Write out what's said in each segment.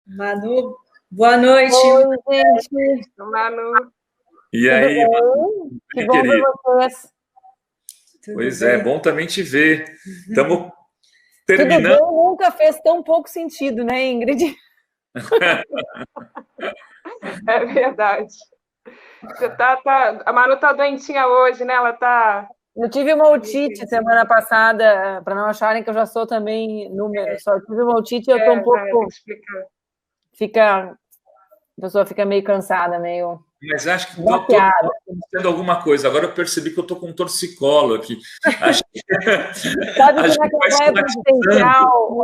Manu, boa noite. Oi, gente. Manu. E aí, Manu? Que bom ver vocês. Pois é, bom também te ver. Estamos terminando. Tudo bem, nunca fez tão pouco sentido, né, Ingrid? É verdade. Você a Manu tá doentinha hoje, né? Ela tá... Eu tive uma otite semana passada, para não acharem que eu já sou também número. Só tive uma otite e eu tô um pouco... A pessoa fica meio cansada, meio... Mas acho que estou acontecendo alguma coisa. Agora eu percebi que eu estou com um torcicolo aqui. Acho que... Sabe que na campanha presidencial,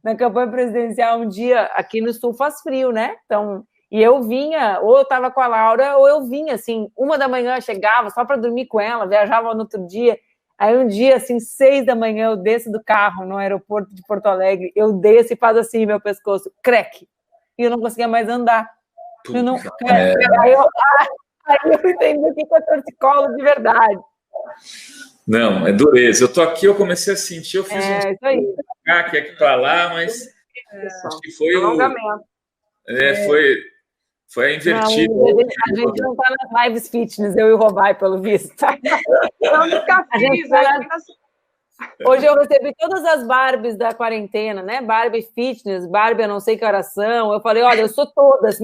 na campanha presidencial, um dia, aqui no Sul faz frio, né? Então, e eu vinha, ou eu estava com a Laura, ou eu vinha, assim, 1h chegava só para dormir com ela, viajava no outro dia. Aí um dia, assim, 6h eu desço do carro no aeroporto de Porto Alegre, eu desço e faz assim, meu pescoço, creque. E eu não conseguia mais andar. Eu não... Aí eu entendi o que é torcicolo de verdade. Não, é dureza. Eu tô aqui, eu comecei a sentir, eu fiz isso aí. Que aqui para lá, mas acho que foi alongamento. Foi invertido. Não, a gente não está nas lives fitness, eu e o Robai, pelo visto. Eu nunca fiz, Hoje eu recebi todas as Barbies da quarentena, né? Barbie fitness, Barbie eu não sei que horas são. Eu falei, olha, eu sou todas,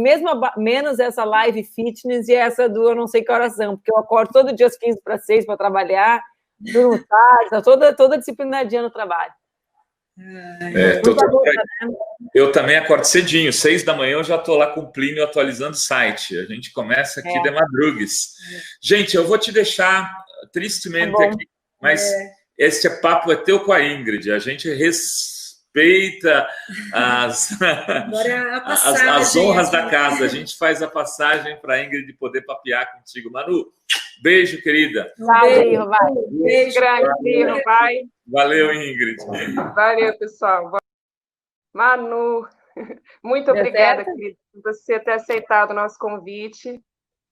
menos essa live fitness e essa do eu não sei que horas são, porque eu acordo todo dia às 5:45 para trabalhar, durmo tarde, toda disciplinadinha no trabalho. Eu também acordo cedinho, 6h eu já estou lá com o Plínio atualizando o site. A gente começa aqui de madrugues. Gente, eu vou te deixar tristemente aqui, mas este papo é teu com a Ingrid. A gente respeita as honras da casa. A gente faz a passagem para a Ingrid poder papear contigo. Manu, beijo, querida. Valeu, vai. Beijo grande, vai. Valeu, Ingrid. Valeu, pessoal. Manu, muito obrigada, querida, por você ter aceitado o nosso convite.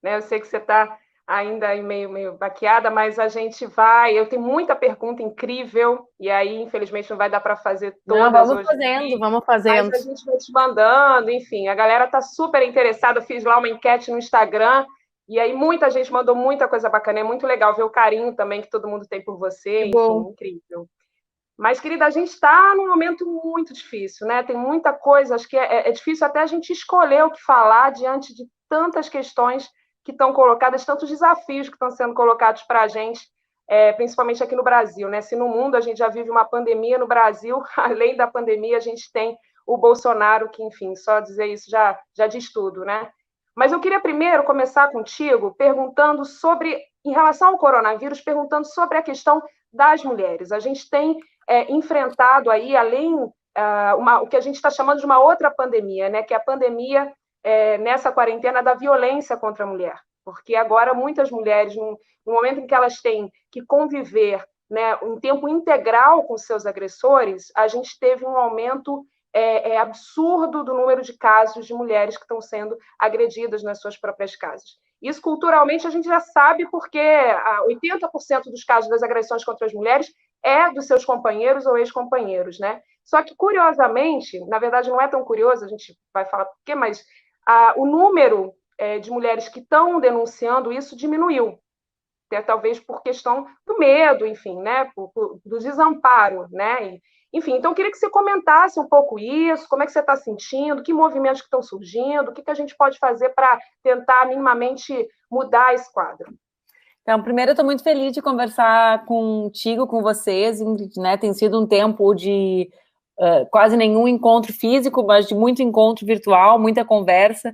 Eu sei que você está ainda meio baqueada, mas a gente vai... Eu tenho muita pergunta incrível, e aí, infelizmente, não vai dar para fazer todas vamos hoje. Vamos fazendo. Mas a gente vai te mandando, enfim. A galera está super interessada. Eu fiz lá uma enquete no Instagram, e aí muita gente mandou muita coisa bacana. É muito legal ver o carinho também que todo mundo tem por você. Enfim, incrível. Mas, querida, a gente está num momento muito difícil, né? Tem muita coisa, acho que é difícil até a gente escolher o que falar diante de tantas questões que estão colocadas, tantos desafios que estão sendo colocados para a gente, principalmente aqui no Brasil, né? Se no mundo a gente já vive uma pandemia, no Brasil, além da pandemia, a gente tem o Bolsonaro, que, enfim, só dizer isso já diz tudo, né? Mas eu queria primeiro começar contigo perguntando em relação ao coronavírus, perguntando sobre a questão das mulheres. A gente tem enfrentado aí, além o que a gente está chamando de uma outra pandemia, né? Que é a pandemia nessa quarentena da violência contra a mulher, porque agora muitas mulheres, no momento em que elas têm que conviver, né, um tempo integral com seus agressores, a gente teve um aumento absurdo do número de casos de mulheres que estão sendo agredidas nas suas próprias casas. Isso, culturalmente, a gente já sabe, porque 80% dos casos das agressões contra as mulheres é dos seus companheiros ou ex-companheiros, né? Só que, curiosamente, na verdade não é tão curioso, a gente vai falar por quê, mas o número de mulheres que estão denunciando isso diminuiu, talvez por questão do medo, enfim, né? Do desamparo, né? Enfim, então eu queria que você comentasse um pouco isso, como é que você está sentindo, que movimentos que estão surgindo, o que a gente pode fazer para tentar minimamente mudar esse quadro. Então, primeiro, eu estou muito feliz de conversar contigo, com vocês, Ingrid, né? Tem sido um tempo de quase nenhum encontro físico, mas de muito encontro virtual, muita conversa.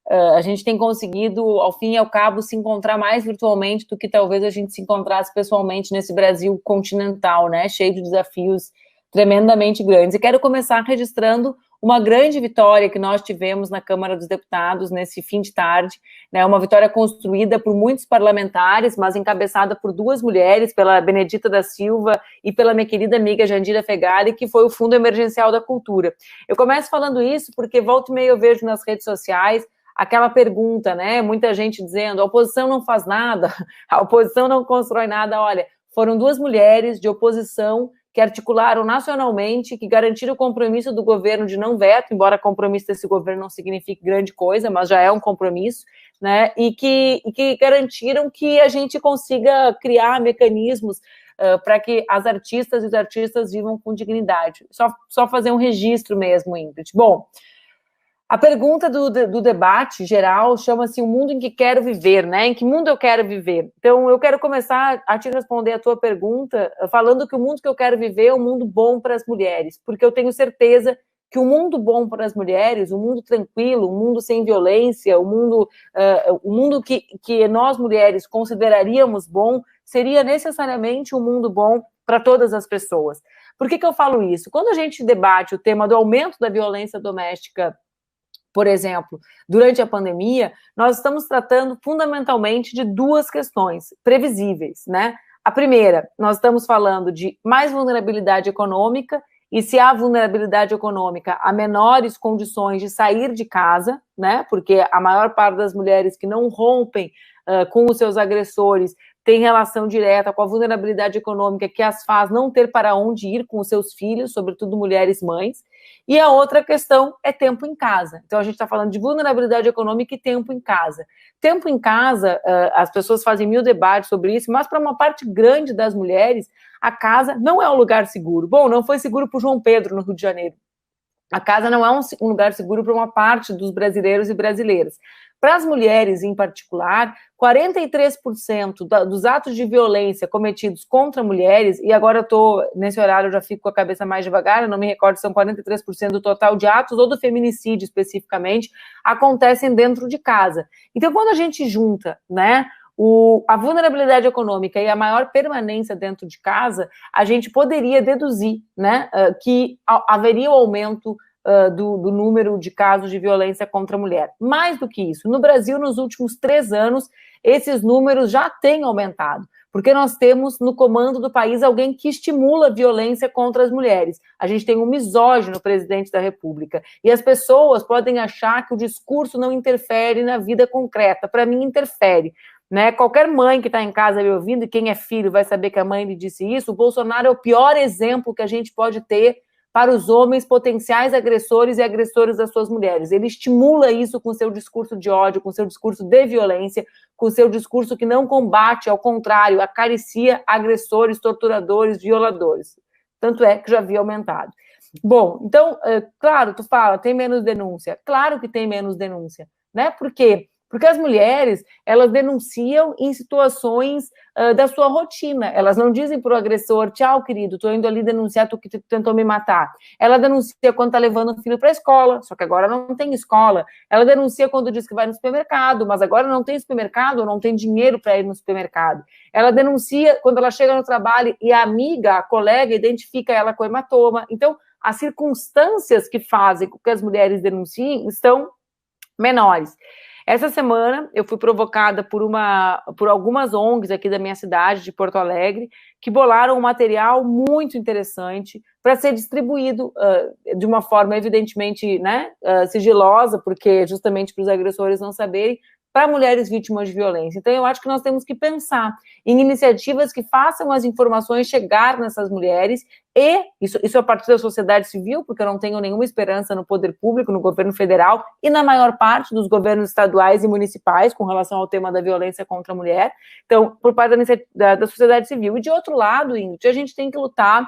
A gente tem conseguido, ao fim e ao cabo, se encontrar mais virtualmente do que talvez a gente se encontrasse pessoalmente nesse Brasil continental, né? Cheio de desafios tremendamente grandes. E quero começar registrando uma grande vitória que nós tivemos na Câmara dos Deputados nesse fim de tarde, né? Uma vitória construída por muitos parlamentares, mas encabeçada por 2 mulheres, pela Benedita da Silva e pela minha querida amiga Jandira Fegali, que foi o Fundo Emergencial da Cultura. Eu começo falando isso porque volta e meia eu vejo nas redes sociais aquela pergunta, né? Muita gente dizendo, a oposição não faz nada, a oposição não constrói nada. Olha, foram 2 mulheres de oposição que articularam nacionalmente, que garantiram o compromisso do governo de não veto, embora compromisso desse governo não signifique grande coisa, mas já é um compromisso, né? E que garantiram que a gente consiga criar mecanismos para que as artistas e os artistas vivam com dignidade. Só fazer um registro mesmo, Ingrid. Bom, a pergunta do debate geral chama-se o mundo em que quero viver, né? Em que mundo eu quero viver? Então, eu quero começar a te responder a tua pergunta falando que o mundo que eu quero viver é um mundo bom para as mulheres, porque eu tenho certeza que o mundo bom para as mulheres, um mundo tranquilo, um mundo sem violência, um mundo que nós mulheres consideraríamos bom, seria necessariamente um mundo bom para todas as pessoas. Por que eu falo isso? Quando a gente debate o tema do aumento da violência doméstica, por exemplo, durante a pandemia, nós estamos tratando fundamentalmente de duas questões previsíveis, né? A primeira, nós estamos falando de mais vulnerabilidade econômica, e se há vulnerabilidade econômica, há menores condições de sair de casa, né? Porque a maior parte das mulheres que não rompem com os seus agressores tem relação direta com a vulnerabilidade econômica que as faz não ter para onde ir com os seus filhos, sobretudo mulheres mães. E a outra questão é tempo em casa. Então, a gente está falando de vulnerabilidade econômica e tempo em casa. Tempo em casa, as pessoas fazem mil debates sobre isso, mas para uma parte grande das mulheres, a casa não é um lugar seguro. Bom, não foi seguro para o João Pedro, no Rio de Janeiro. A casa não é um lugar seguro para uma parte dos brasileiros e brasileiras. Para as mulheres, em particular, 43% dos atos de violência cometidos contra mulheres, e agora eu estou, nesse horário, eu já fico com a cabeça mais devagar, eu não me recordo se são 43% do total de atos, ou do feminicídio especificamente, acontecem dentro de casa. Então, quando a gente junta, né, a vulnerabilidade econômica e a maior permanência dentro de casa, a gente poderia deduzir, né, que haveria um aumento do número de casos de violência contra a mulher. Mais do que isso, no Brasil, nos últimos 3 anos, esses números já têm aumentado, porque nós temos no comando do país alguém que estimula a violência contra as mulheres. A gente tem um misógino presidente da República, e as pessoas podem achar que o discurso não interfere na vida concreta. Para mim, interfere. Né? Qualquer mãe que está em casa me ouvindo, e quem é filho vai saber que a mãe lhe disse isso, o Bolsonaro é o pior exemplo que a gente pode ter para os homens potenciais agressores e agressores das suas mulheres. Ele estimula isso com seu discurso de ódio, com seu discurso de violência, com seu discurso que não combate, ao contrário, acaricia agressores, torturadores, violadores. Tanto é que já havia aumentado. Bom, então, claro, tu fala, tem menos denúncia. Claro que tem menos denúncia, né? Por quê? Porque as mulheres, elas denunciam em situações da sua rotina. Elas não dizem para o agressor, tchau, querido, estou indo ali denunciar tu que tentou me matar. Ela denuncia quando está levando o filho para a escola, só que agora não tem escola. Ela denuncia quando diz que vai no supermercado, mas agora não tem supermercado, não tem dinheiro para ir no supermercado. Ela denuncia quando ela chega no trabalho e a amiga, a colega, identifica ela com hematoma. Então, as circunstâncias que fazem com que as mulheres denunciem estão menores. Essa semana eu fui provocada por algumas ONGs aqui da minha cidade, de Porto Alegre, que bolaram um material muito interessante para ser distribuído de uma forma evidentemente, né, sigilosa, porque justamente para os agressores não saberem, para mulheres vítimas de violência. Então, eu acho que nós temos que pensar em iniciativas que façam as informações chegar nessas mulheres, e isso a partir da sociedade civil, porque eu não tenho nenhuma esperança no poder público, no governo federal, e na maior parte dos governos estaduais e municipais, com relação ao tema da violência contra a mulher. Então, por parte da sociedade civil. E, de outro lado, Ingrid, a gente tem que lutar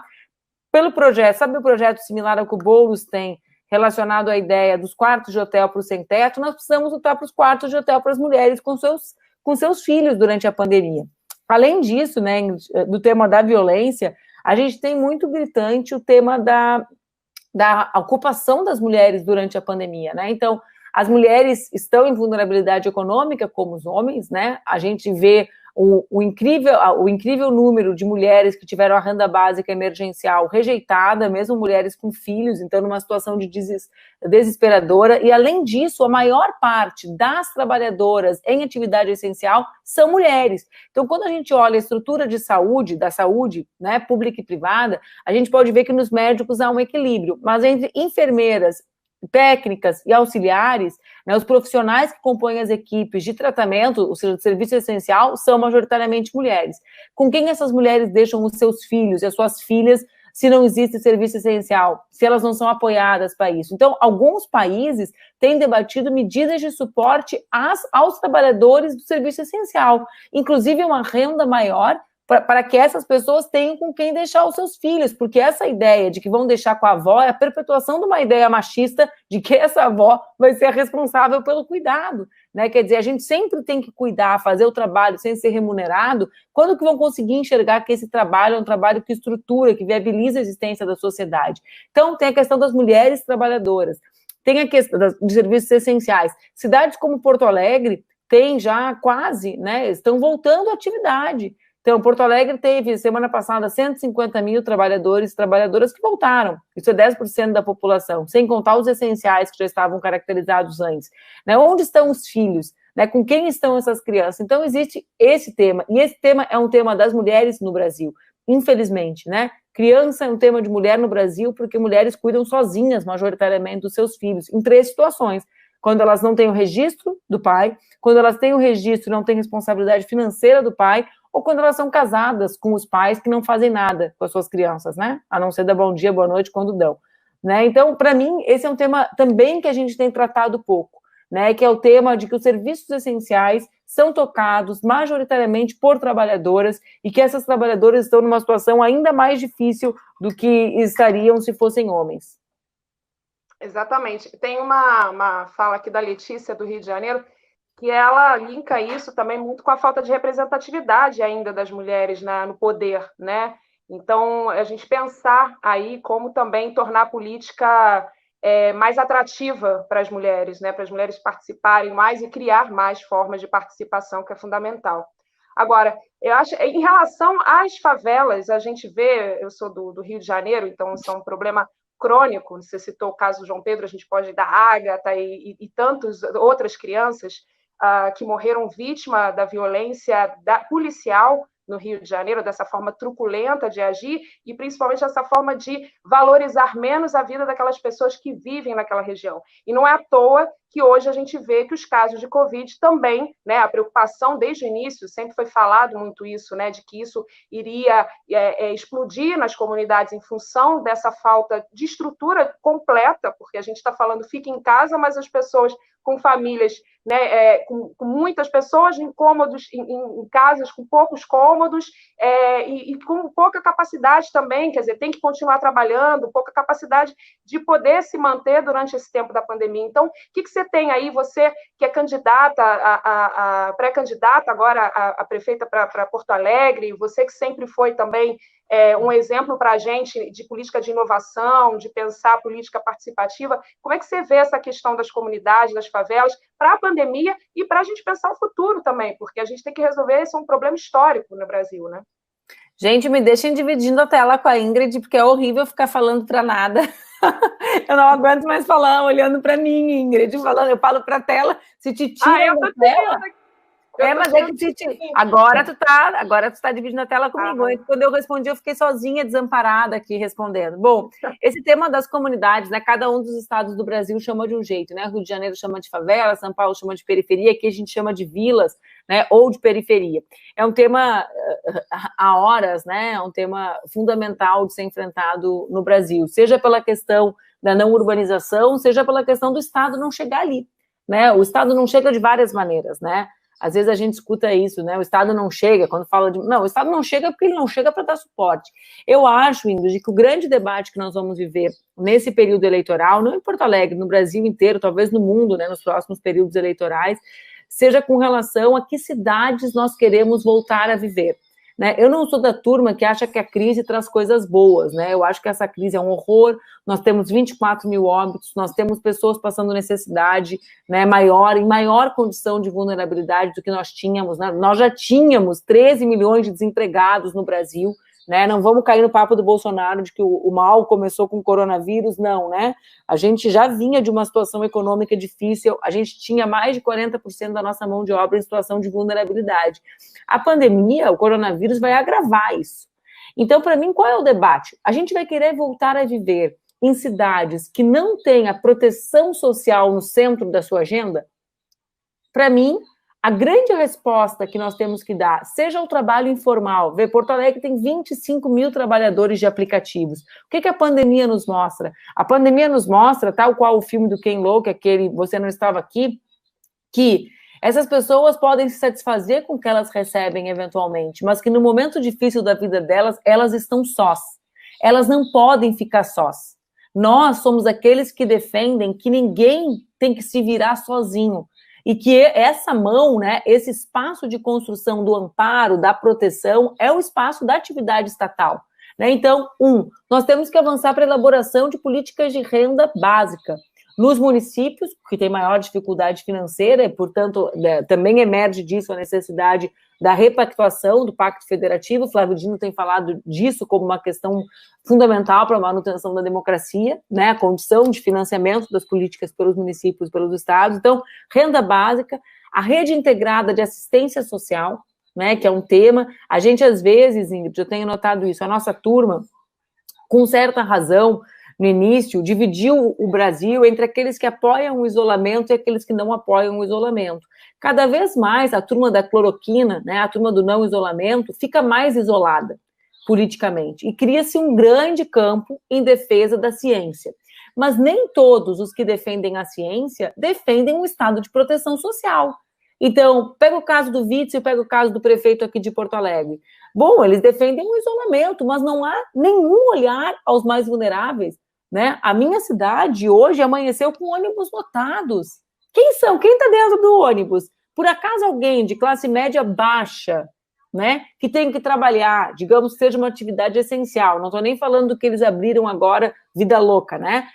pelo projeto, sabe o projeto similar ao que o Boulos tem, relacionado à ideia dos quartos de hotel para o sem-teto? Nós precisamos lutar para os quartos de hotel para as mulheres com seus filhos durante a pandemia. Além disso, né, do tema da violência, a gente tem muito gritante o tema da ocupação das mulheres durante a pandemia, né? Então, as mulheres estão em vulnerabilidade econômica, como os homens, né? A gente vê o incrível número de mulheres que tiveram a renda básica emergencial rejeitada, mesmo mulheres com filhos, então numa situação de desesperadora, e além disso, a maior parte das trabalhadoras em atividade essencial são mulheres. Então, quando a gente olha a estrutura de saúde, da saúde, né, pública e privada, a gente pode ver que nos médicos há um equilíbrio, mas entre enfermeiras, técnicas e auxiliares, né, os profissionais que compõem as equipes de tratamento, ou seja, de serviço essencial, são majoritariamente mulheres. Com quem essas mulheres deixam os seus filhos e as suas filhas se não existe serviço essencial, se elas não são apoiadas para isso. Então, alguns países têm debatido medidas de suporte aos trabalhadores do serviço essencial, inclusive uma renda maior para que essas pessoas tenham com quem deixar os seus filhos, porque essa ideia de que vão deixar com a avó é a perpetuação de uma ideia machista de que essa avó vai ser a responsável pelo cuidado, né? Quer dizer, a gente sempre tem que cuidar, fazer o trabalho sem ser remunerado. Quando que vão conseguir enxergar que esse trabalho é um trabalho que estrutura, que viabiliza a existência da sociedade? Então, tem a questão das mulheres trabalhadoras, tem a questão de serviços essenciais. Cidades como Porto Alegre têm já quase, né, estão voltando à atividade. Então, Porto Alegre teve, semana passada, 150 mil trabalhadores e trabalhadoras que voltaram. Isso é 10% da população, sem contar os essenciais que já estavam caracterizados antes. Né? Onde estão os filhos? Né? Com quem estão essas crianças? Então, existe esse tema. E esse tema é um tema das mulheres no Brasil, infelizmente. Né? Criança é um tema de mulher no Brasil porque mulheres cuidam sozinhas, majoritariamente, dos seus filhos, em 3 situações. Quando elas não têm o registro do pai, quando elas têm o registro e não têm responsabilidade financeira do pai, ou quando elas são casadas com os pais que não fazem nada com as suas crianças, né? A não ser dar bom dia, boa noite quando dão. Né? Então, para mim, esse é um tema também que a gente tem tratado pouco, né? Que é o tema de que os serviços essenciais são tocados majoritariamente por trabalhadoras e que essas trabalhadoras estão numa situação ainda mais difícil do que estariam se fossem homens. Exatamente. Tem uma fala aqui da Letícia, do Rio de Janeiro, que ela linka isso também muito com a falta de representatividade ainda das mulheres no poder, né? Então, a gente pensar aí como também tornar a política mais atrativa para as mulheres, né? Para as mulheres participarem mais e criar mais formas de participação, que é fundamental. Agora, eu acho, em relação às favelas, a gente vê, eu sou do Rio de Janeiro, então isso é um problema crônico. Você citou o caso do João Pedro, a gente pode dar Ágata e tantas outras crianças que morreram vítima da violência policial no Rio de Janeiro, dessa forma truculenta de agir e principalmente essa forma de valorizar menos a vida daquelas pessoas que vivem naquela região. E não é à toa que hoje a gente vê que os casos de Covid também, né, a preocupação desde o início, sempre foi falado muito isso, né, de que isso iria explodir nas comunidades em função dessa falta de estrutura completa, porque a gente está falando fica em casa, mas as pessoas com famílias, né, com muitas pessoas em cômodos, em casas com poucos cômodos e com pouca capacidade também, quer dizer, tem que continuar trabalhando, pouca capacidade de poder se manter durante esse tempo da pandemia. Então, o que você tem aí, você que é candidata, pré-candidata agora a prefeita para Porto Alegre, você que sempre foi também um exemplo para a gente de política de inovação, de pensar política participativa, como é que você vê essa questão das comunidades, das favelas, para a pandemia e para a gente pensar o futuro também, porque a gente tem que resolver, esse é um problema histórico no Brasil, né? Gente, me deixem dividindo a tela com a Ingrid, porque é horrível ficar falando para nada. Eu não aguento mais falar olhando para mim, Ingrid, falando, eu falo para a tela, se te tiram da tela... mas é que agora tu tá dividindo a tela comigo. Quando eu respondi, eu fiquei sozinha, desamparada aqui respondendo. Bom, esse tema das comunidades, né? Cada um dos estados do Brasil chama de um jeito, né? Rio de Janeiro chama de favela, São Paulo chama de periferia, aqui a gente chama de vilas, né? Ou de periferia. É um tema há horas, né? É um tema fundamental de ser enfrentado no Brasil, seja pela questão da não urbanização, seja pela questão do Estado não chegar ali, né? O Estado não chega de várias maneiras, né? Às vezes a gente escuta isso, né? O Estado não chega, quando fala de... Não, o Estado não chega porque ele não chega para dar suporte. Eu acho, Ingrid, que o grande debate que nós vamos viver nesse período eleitoral, não em Porto Alegre, no Brasil inteiro, talvez no mundo, né, nos próximos períodos eleitorais, seja com relação a que cidades nós queremos voltar a viver. Né? Eu não sou da turma que acha que a crise traz coisas boas, né? Eu acho que essa crise é um horror, nós temos 24 mil óbitos, nós temos pessoas passando necessidade, né, em maior condição de vulnerabilidade do que nós tínhamos, né? Nós já tínhamos 13 milhões de desempregados no Brasil, né? Não vamos cair no papo do Bolsonaro de que o mal começou com o coronavírus, não, né? A gente já vinha de uma situação econômica difícil, a gente tinha mais de 40% da nossa mão de obra em situação de vulnerabilidade. A pandemia, o coronavírus, vai agravar isso. Então, para mim, qual é o debate? A gente vai querer voltar a viver em cidades que não têm a proteção social no centro da sua agenda? Para mim, a grande resposta que nós temos que dar, seja o trabalho informal, Porto Alegre tem 25 mil trabalhadores de aplicativos. O que a pandemia nos mostra? A pandemia nos mostra, tal qual o filme do Ken Loach, aquele Você Não Estava Aqui, que essas pessoas podem se satisfazer com o que elas recebem eventualmente, mas que no momento difícil da vida delas, elas estão sós. Elas não podem ficar sós. Nós somos aqueles que defendem que ninguém tem que se virar sozinho. E que essa mão, né, esse espaço de construção do amparo, da proteção, é o espaço da atividade estatal. Né? Então, nós temos que avançar para a elaboração de políticas de renda básica. Nos municípios, que tem maior dificuldade financeira, e, portanto, também emerge disso a necessidade da repactuação do Pacto Federativo. O Flávio Dino tem falado disso como uma questão fundamental para a manutenção da democracia, né? A condição de financiamento das políticas pelos municípios, pelos estados. Então, renda básica, a rede integrada de assistência social, né? Que é um tema. A gente, às vezes, Ingrid, eu tenho notado isso, a nossa turma, com certa razão, no início, dividiu o Brasil entre aqueles que apoiam o isolamento e aqueles que não apoiam o isolamento. Cada vez mais a turma da cloroquina, né, a turma do não isolamento, fica mais isolada politicamente. E cria-se um grande campo em defesa da ciência. Mas nem todos os que defendem a ciência defendem um estado de proteção social. Então, pega o caso do Witzel e pega o caso do prefeito aqui de Porto Alegre. Bom, eles defendem o isolamento, mas não há nenhum olhar aos mais vulneráveis. Né? A minha cidade hoje amanheceu com ônibus lotados. Quem são? Quem está dentro do ônibus? Por acaso alguém de classe média baixa, né, que tem que trabalhar, digamos que seja uma atividade essencial, não estou nem falando do que eles abriram agora, vida louca, né?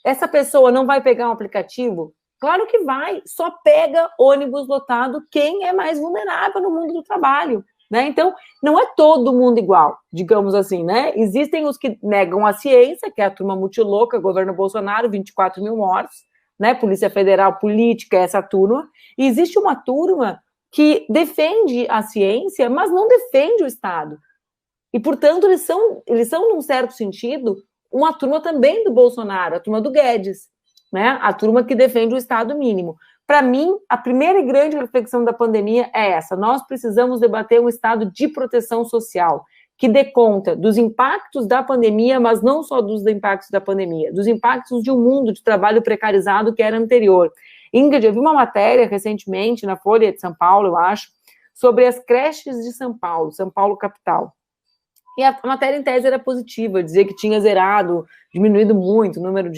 Essa pessoa não vai pegar um aplicativo? Claro que vai, só pega ônibus lotado quem é mais vulnerável no mundo do trabalho. Né? Então, não é todo mundo igual, digamos assim, né? Existem os que negam a ciência, que é a turma multilouca, governo Bolsonaro, 24 mil mortos, né? Polícia Federal, política, essa turma. E existe uma turma que defende a ciência, mas não defende o Estado. E, portanto, eles são, num certo sentido, uma turma também do Bolsonaro, a turma do Guedes, né? A turma que defende o Estado mínimo. Para mim, a primeira e grande reflexão da pandemia é essa. Nós precisamos debater um estado de proteção social que dê conta dos impactos da pandemia, mas não só dos impactos da pandemia, dos impactos de um mundo de trabalho precarizado que era anterior. Ingrid, eu vi uma matéria recentemente na Folha de São Paulo, eu acho, sobre as creches de São Paulo capital. E a matéria, em tese, era positiva, dizia que tinha zerado, diminuído muito o número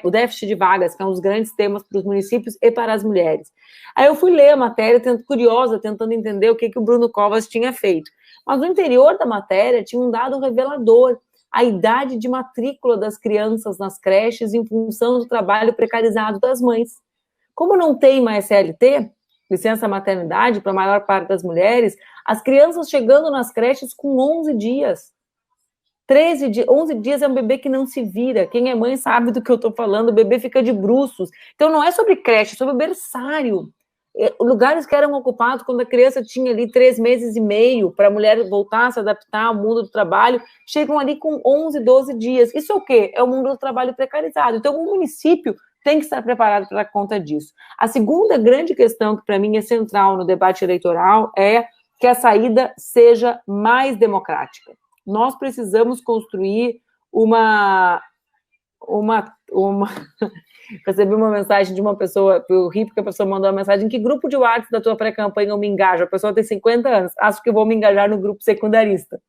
o déficit de vagas, que é um dos grandes temas para os municípios e para as mulheres. Aí eu fui ler a matéria, curiosa, tentando entender o que o Bruno Covas tinha feito. Mas no interior da matéria tinha um dado revelador, a idade de matrícula das crianças nas creches em função do trabalho precarizado das mães. Como não tem mais CLT, licença maternidade para a maior parte das mulheres, as crianças chegando nas creches com 11 dias. 11 dias é um bebê que não se vira. Quem é mãe sabe do que eu estou falando, o bebê fica de bruços. Então não é sobre creche, é sobre berçário. Lugares que eram ocupados quando a criança tinha ali 3 meses e meio para a mulher voltar a se adaptar ao mundo do trabalho, chegam ali com 11, 12 dias. Isso é o quê? É o mundo do trabalho precarizado. Então o município tem que estar preparado para dar conta disso. A segunda grande questão que para mim é central no debate eleitoral é que a saída seja mais democrática. Nós precisamos construir Recebi uma mensagem de uma pessoa, eu ri porque a pessoa mandou uma mensagem: que grupo de WhatsApp da tua pré-campanha eu me engajo? A pessoa tem 50 anos, acho que eu vou me engajar no grupo secundarista.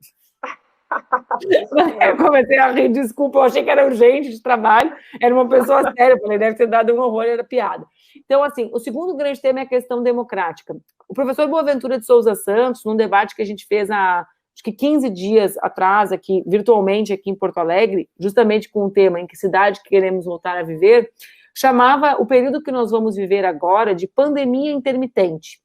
Eu comecei a rir, desculpa, eu achei que era urgente de trabalho, era uma pessoa séria, eu falei, deve ter dado um horror, era piada. Então, assim, o segundo grande tema é a questão democrática. O professor Boaventura de Souza Santos, num debate que a gente fez há, acho que 15 dias atrás, aqui, virtualmente aqui em Porto Alegre, justamente com o tema em que cidade queremos voltar a viver, chamava o período que nós vamos viver agora de pandemia intermitente.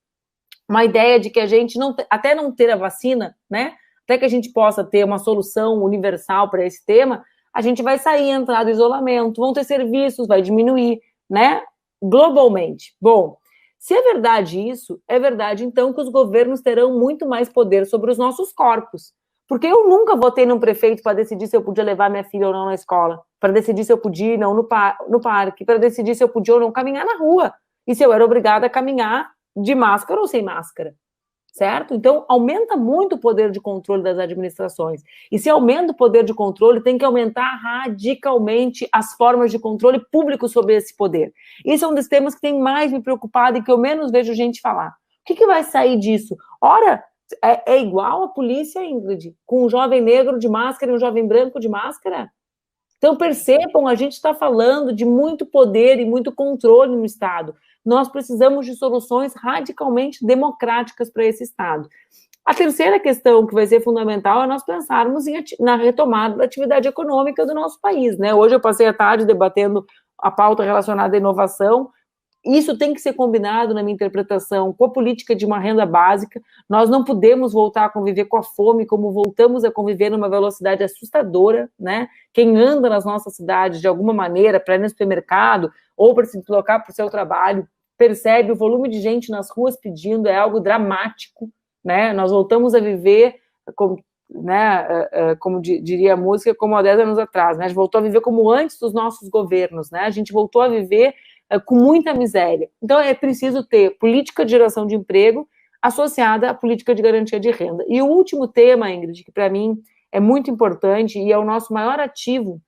Uma ideia de que a gente, até não ter a vacina, né, até que a gente possa ter uma solução universal para esse tema, a gente vai sair, entrar do isolamento, vão ter serviços, vai diminuir, né, globalmente. Bom, se é verdade isso, é verdade, então, que os governos terão muito mais poder sobre os nossos corpos. Porque eu nunca votei num prefeito para decidir se eu podia levar minha filha ou não na escola, para decidir se eu podia ir ou não no parque, para decidir se eu podia ou não caminhar na rua, e se eu era obrigada a caminhar de máscara ou sem máscara, certo? Então, aumenta muito o poder de controle das administrações. E se aumenta o poder de controle, tem que aumentar radicalmente as formas de controle público sobre esse poder. Isso é um dos temas que tem mais me preocupado e que eu menos vejo gente falar. O que vai sair disso? Ora, é igual a polícia, Ingrid, com um jovem negro de máscara e um jovem branco de máscara? Então, percebam, a gente está falando de muito poder e muito controle no Estado. Nós precisamos de soluções radicalmente democráticas para esse Estado. A terceira questão que vai ser fundamental é nós pensarmos na retomada da atividade econômica do nosso país, né? Hoje eu passei a tarde debatendo a pauta relacionada à inovação. Isso tem que ser combinado, na minha interpretação, com a política de uma renda básica. Nós não podemos voltar a conviver com a fome como voltamos a conviver numa velocidade assustadora, né? Quem anda nas nossas cidades, de alguma maneira, para ir no supermercado ou para se deslocar para o seu trabalho, percebe o volume de gente nas ruas pedindo, é algo dramático, né? Nós voltamos a viver, como diria a música, como há 10 anos atrás, né? A gente voltou a viver como antes dos nossos governos, né? A gente voltou a viver com muita miséria. Então, é preciso ter política de geração de emprego associada à política de garantia de renda. E o último tema, Ingrid, que para mim é muito importante e é o nosso maior ativo,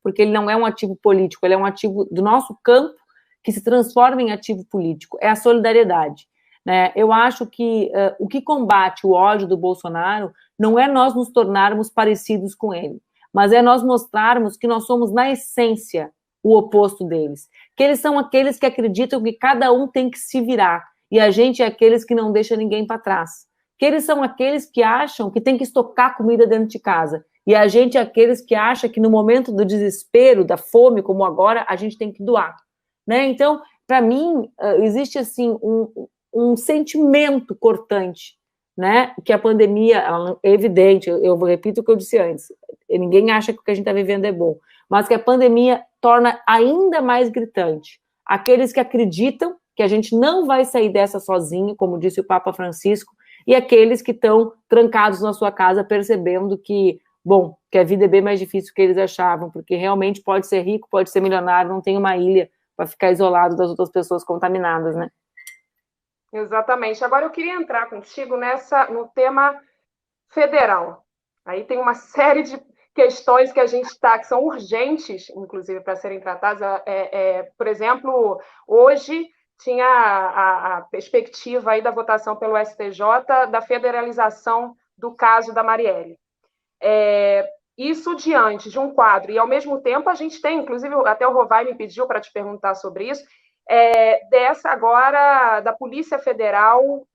porque ele não é um ativo político, ele é um ativo do nosso campo que se transforma em ativo político, é a solidariedade, né? Eu acho que o que combate o ódio do Bolsonaro não é nós nos tornarmos parecidos com ele, mas é nós mostrarmos que nós somos, na essência, o oposto deles, que eles são aqueles que acreditam que cada um tem que se virar, e a gente é aqueles que não deixa ninguém para trás, que eles são aqueles que acham que tem que estocar comida dentro de casa, e a gente é aqueles que acham que no momento do desespero, da fome, como agora, a gente tem que doar, né? Então, para mim, existe assim um sentimento cortante, né? Que a pandemia, é evidente, eu repito o que eu disse antes, ninguém acha que o que a gente está vivendo é bom, mas que a pandemia torna ainda mais gritante aqueles que acreditam que a gente não vai sair dessa sozinho, como disse o Papa Francisco, e aqueles que estão trancados na sua casa percebendo que, bom, que a vida é bem mais difícil do que eles achavam, porque realmente pode ser rico, pode ser milionário, não tem uma ilha para ficar isolado das outras pessoas contaminadas, né? Exatamente. Agora eu queria entrar contigo no tema federal. Aí tem uma série de questões que a gente que são urgentes, inclusive, para serem tratadas. Por exemplo, hoje tinha a perspectiva aí da votação pelo STJ da federalização do caso da Marielle. Isso diante de um quadro, e ao mesmo tempo a gente tem, inclusive até o Rovai me pediu para te perguntar sobre isso, dessa agora da Polícia Federal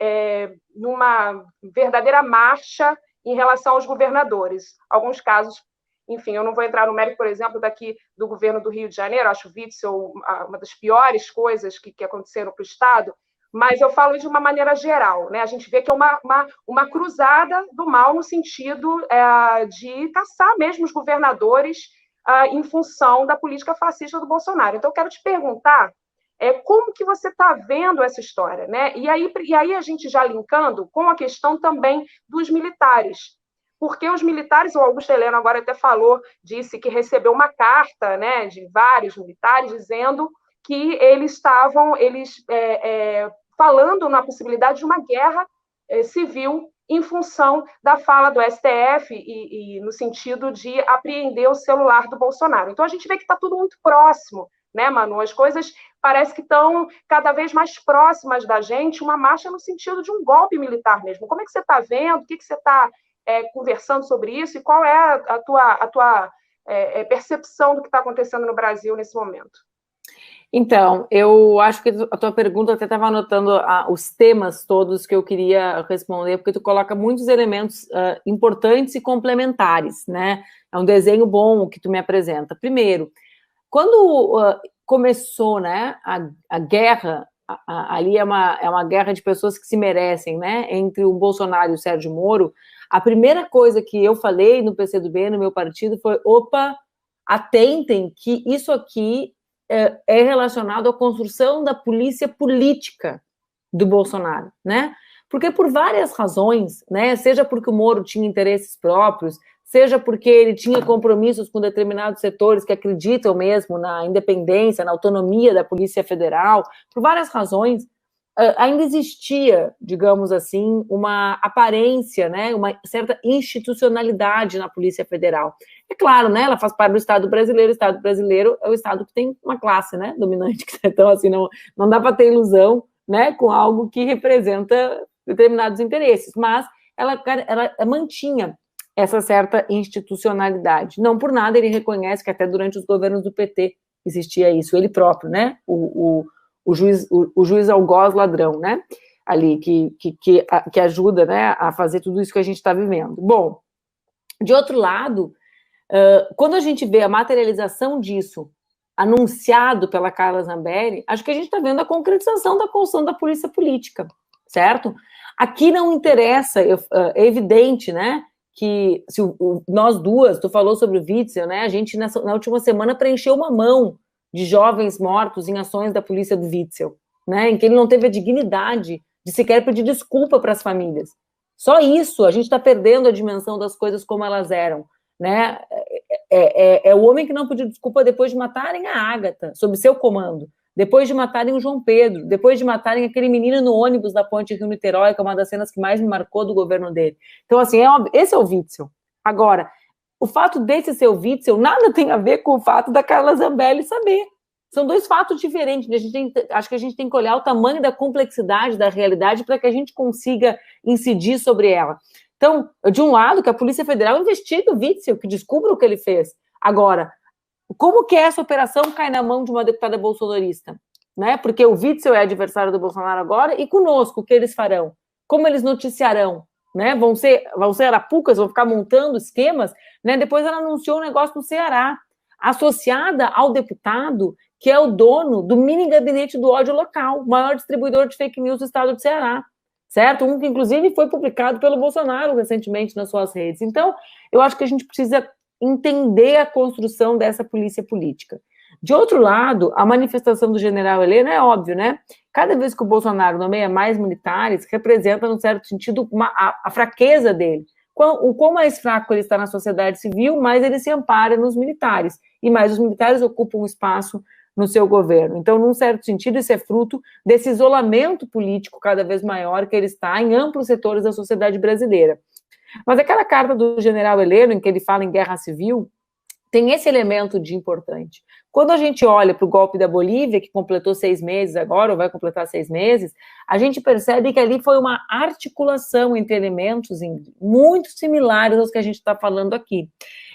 numa verdadeira marcha em relação aos governadores. Alguns casos, enfim, eu não vou entrar no mérito, por exemplo, daqui do governo do Rio de Janeiro, acho o Witzel uma das piores coisas que aconteceram para o Estado, mas eu falo de uma maneira geral, né? A gente vê que é uma cruzada do mal no sentido de caçar mesmo os governadores em função da política fascista do Bolsonaro. Então, eu quero te perguntar como que você está vendo essa história, né? E aí a gente já linkando com a questão também dos militares, porque os militares, o Augusto Heleno agora até disse que recebeu uma carta, né, de vários militares dizendo que eles estavam falando na possibilidade de uma guerra civil em função da fala do STF e no sentido de apreender o celular do Bolsonaro. Então, a gente vê que está tudo muito próximo, né, Manu? As coisas parece que estão cada vez mais próximas da gente, uma marcha no sentido de um golpe militar mesmo. Como é que você está vendo? O que você está conversando sobre isso? E qual é a tua percepção do que está acontecendo no Brasil nesse momento? Então, eu acho que a tua pergunta, até estava anotando os temas todos que eu queria responder, porque tu coloca muitos elementos importantes e complementares, né? É um desenho bom que tu me apresenta. Primeiro, quando começou, né, a guerra, ali é uma guerra de pessoas que se merecem, né, entre o Bolsonaro e o Sérgio Moro, a primeira coisa que eu falei no PCdoB, no meu partido, foi, atentem que isso aqui é relacionado à construção da polícia política do Bolsonaro, né? Porque por várias razões, né? Seja porque o Moro tinha interesses próprios, seja porque ele tinha compromissos com determinados setores que acreditam mesmo na independência, na autonomia da Polícia Federal, por várias razões, ainda existia, digamos assim, uma aparência, né, uma certa institucionalidade na Polícia Federal. É claro, né, ela faz parte do Estado brasileiro, o Estado brasileiro é o Estado que tem uma classe, né, dominante, então, assim, não dá para ter ilusão, né, com algo que representa determinados interesses, mas ela mantinha essa certa institucionalidade. Não por nada ele reconhece que até durante os governos do PT existia isso, ele próprio, né, o juiz algoz ladrão, né, ali, que ajuda, né, a fazer tudo isso que a gente está vivendo. Bom, de outro lado, quando a gente vê a materialização disso anunciado pela Carla Zambelli, acho que a gente está vendo a concretização da construção da polícia política, certo? Aqui não interessa, é evidente, né, que se nós duas, tu falou sobre o Witzel, né, a gente na última semana preencheu uma mão de jovens mortos em ações da polícia do Witzel, né, em que ele não teve a dignidade de sequer pedir desculpa para as famílias. Só isso, a gente está perdendo a dimensão das coisas como elas eram, né? É o homem que não pediu desculpa depois de matarem a Ágata, sob seu comando, depois de matarem o João Pedro, depois de matarem aquele menino no ônibus da ponte Rio-Niterói, que é uma das cenas que mais me marcou do governo dele. Então, assim, esse é o Witzel. Agora, o fato desse ser o Witzel nada tem a ver com o fato da Carla Zambelli saber. São dois fatos diferentes. Acho que a gente tem que olhar o tamanho da complexidade da realidade para que a gente consiga incidir sobre ela. Então, de um lado, que a Polícia Federal investiga o Witzel, que descubra o que ele fez. Agora, como que essa operação cai na mão de uma deputada bolsonarista? Né? Porque o Witzel é adversário do Bolsonaro agora, e conosco, o que eles farão? Como eles noticiarão? Né? Vão ser arapucas, vão ficar montando esquemas? Né? Depois ela anunciou um negócio no Ceará, associada ao deputado que é o dono do mini gabinete do ódio local, o maior distribuidor de fake news do estado do Ceará. Certo? Um que, inclusive, foi publicado pelo Bolsonaro recentemente nas suas redes. Então, eu acho que a gente precisa entender a construção dessa polícia política. De outro lado, a manifestação do general Heleno é óbvio, né? Cada vez que o Bolsonaro nomeia mais militares, representa, num certo sentido, a fraqueza dele. O quão mais fraco ele está na sociedade civil, mais ele se ampara nos militares. E mais os militares ocupam um espaço no seu governo. Então, num certo sentido, isso é fruto desse isolamento político cada vez maior que ele está em amplos setores da sociedade brasileira. Mas aquela carta do general Heleno, em que ele fala em guerra civil, tem esse elemento de importante. Quando a gente olha para o golpe da Bolívia, que completou 6 meses agora, ou vai completar 6 meses, a gente percebe que ali foi uma articulação entre elementos muito similares aos que a gente está falando aqui.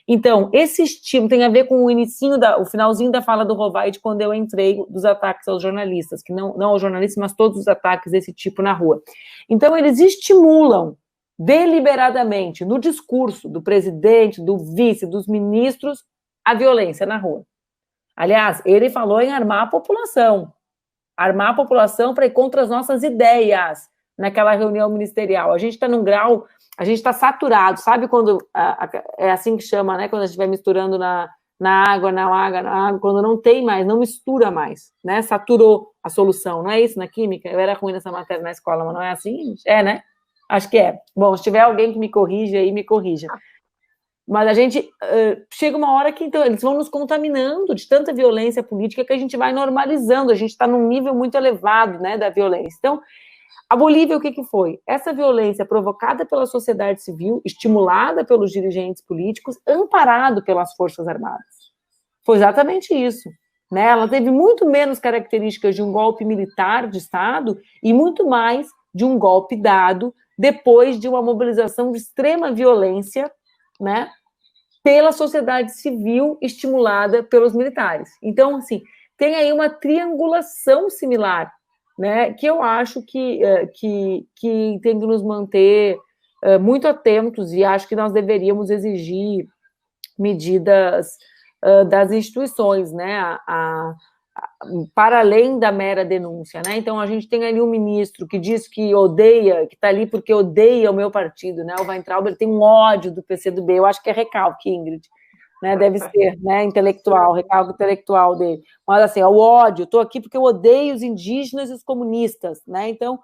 Então, esse estímulo tem a ver com o finalzinho da fala do Rovaides, quando eu entrei, dos ataques aos jornalistas, que não aos jornalistas, mas todos os ataques desse tipo na rua. Então, eles estimulam deliberadamente, no discurso do presidente, do vice, dos ministros, a violência na rua. Aliás, ele falou em armar a população para ir contra as nossas ideias naquela reunião ministerial. A gente está num grau, a gente está saturado, sabe quando, é assim que chama, né, quando a gente vai misturando na água, quando não tem mais, não mistura mais, né, saturou a solução, não é isso na química? Eu era ruim nessa matéria na escola, mas não é assim? É, né? Acho que é. Bom, se tiver alguém que me corrija aí, me corrija. Mas a gente chega uma hora que então, eles vão nos contaminando de tanta violência política que a gente vai normalizando, a gente está num nível muito elevado, né, da violência. Então, a Bolívia, o que foi? Essa violência provocada pela sociedade civil, estimulada pelos dirigentes políticos, amparado pelas Forças Armadas. Foi exatamente isso. Né? Ela teve muito menos características de um golpe militar de Estado e muito mais de um golpe dado depois de uma mobilização de extrema violência, né, pela sociedade civil estimulada pelos militares. Então, assim, tem aí uma triangulação similar, né, que eu acho que tem que nos manter muito atentos e acho que nós deveríamos exigir medidas das instituições, né, para além da mera denúncia, né? Então, a gente tem ali um ministro que diz que odeia, que está ali porque odeia o meu partido, né? O Weintraub, ele tem um ódio do PCdoB, eu acho que é recalque, Ingrid, né? Deve ser, né? Intelectual, recalque intelectual dele. Mas, assim, o ódio, estou aqui porque eu odeio os indígenas e os comunistas, né? Então,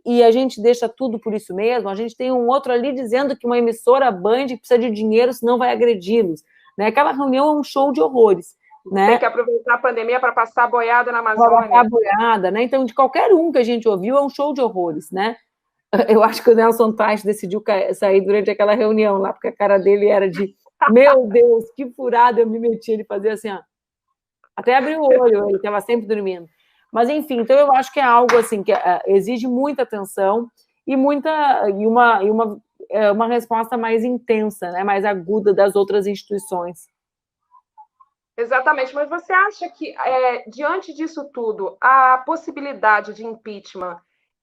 e a gente deixa tudo por isso mesmo, a gente tem um outro ali dizendo que uma emissora Band precisa de dinheiro, senão vai agredi-los, né? Aquela reunião é um show de horrores. né? Tem que aproveitar a pandemia para passar a boiada na Amazônia. Passar a boiada, né? Então, de qualquer um que a gente ouviu, é um show de horrores, né? Eu acho que o Nelson Teich decidiu sair durante aquela reunião lá, porque a cara dele era de, meu Deus, que furada eu me meti. Ele fazia assim, ó, até abriu o olho, ele estava sempre dormindo. Mas, enfim, então eu acho que é algo assim que exige muita atenção e uma resposta mais intensa, né, mais aguda das outras instituições. Exatamente, mas você acha que, diante disso tudo, a possibilidade de impeachment,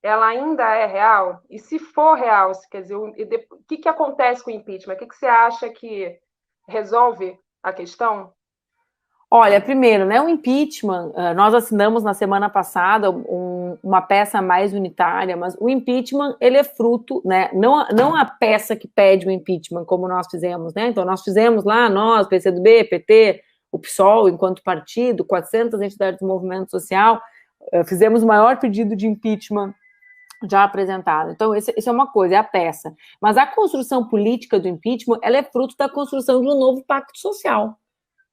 ela ainda é real? E se for real, quer dizer, o que acontece com o impeachment? O que você acha que resolve a questão? Olha, primeiro, né, o impeachment, nós assinamos na semana passada uma peça mais unitária, mas o impeachment, ele é fruto, né, não a peça que pede o impeachment, como nós fizemos, né, então nós fizemos lá, nós, PCdoB, PT, o PSOL, enquanto partido, 400 entidades do movimento social, fizemos o maior pedido de impeachment já apresentado. Então, isso é uma coisa, é a peça. Mas a construção política do impeachment, ela é fruto da construção de um novo pacto social,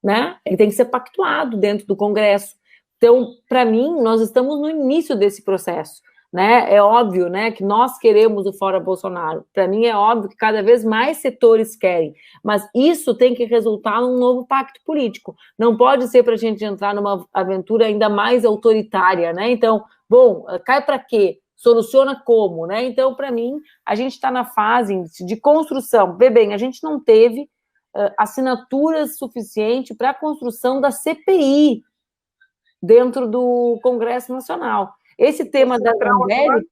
né? Ele tem que ser pactuado dentro do Congresso. Então, para mim, nós estamos no início desse processo, né? É óbvio, né, que nós queremos o fora Bolsonaro. Para mim é óbvio que cada vez mais setores querem, mas isso tem que resultar num novo pacto político. Não pode ser para a gente entrar numa aventura ainda mais autoritária, né? Então, bom, cai para quê? Soluciona como, né? Então, para mim, a gente está na fase de construção. Vê bem, a gente não teve assinaturas suficientes para a construção da CPI dentro do Congresso Nacional. Esse tema da Zambelli,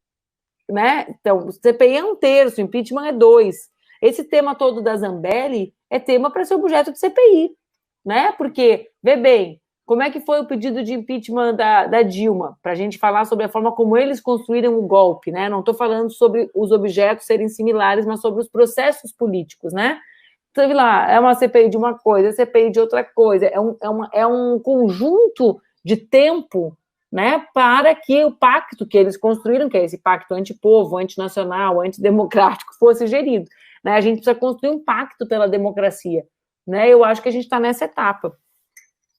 né? Então, o CPI é 1/3, o impeachment é 2. Esse tema todo da Zambelli é tema para ser objeto de CPI, né? Porque, vê bem, como é que foi o pedido de impeachment da Dilma? Para a gente falar sobre a forma como eles construíram o golpe, né? Não estou falando sobre os objetos serem similares, mas sobre os processos políticos, né? Teve lá, é uma CPI de uma coisa, CPI de outra coisa, é um conjunto de tempo, né, para que o pacto que eles construíram, que é esse pacto antipovo, antinacional, antidemocrático, fosse gerido. Né? A gente precisa construir um pacto pela democracia. Né? Eu acho que a gente está nessa etapa.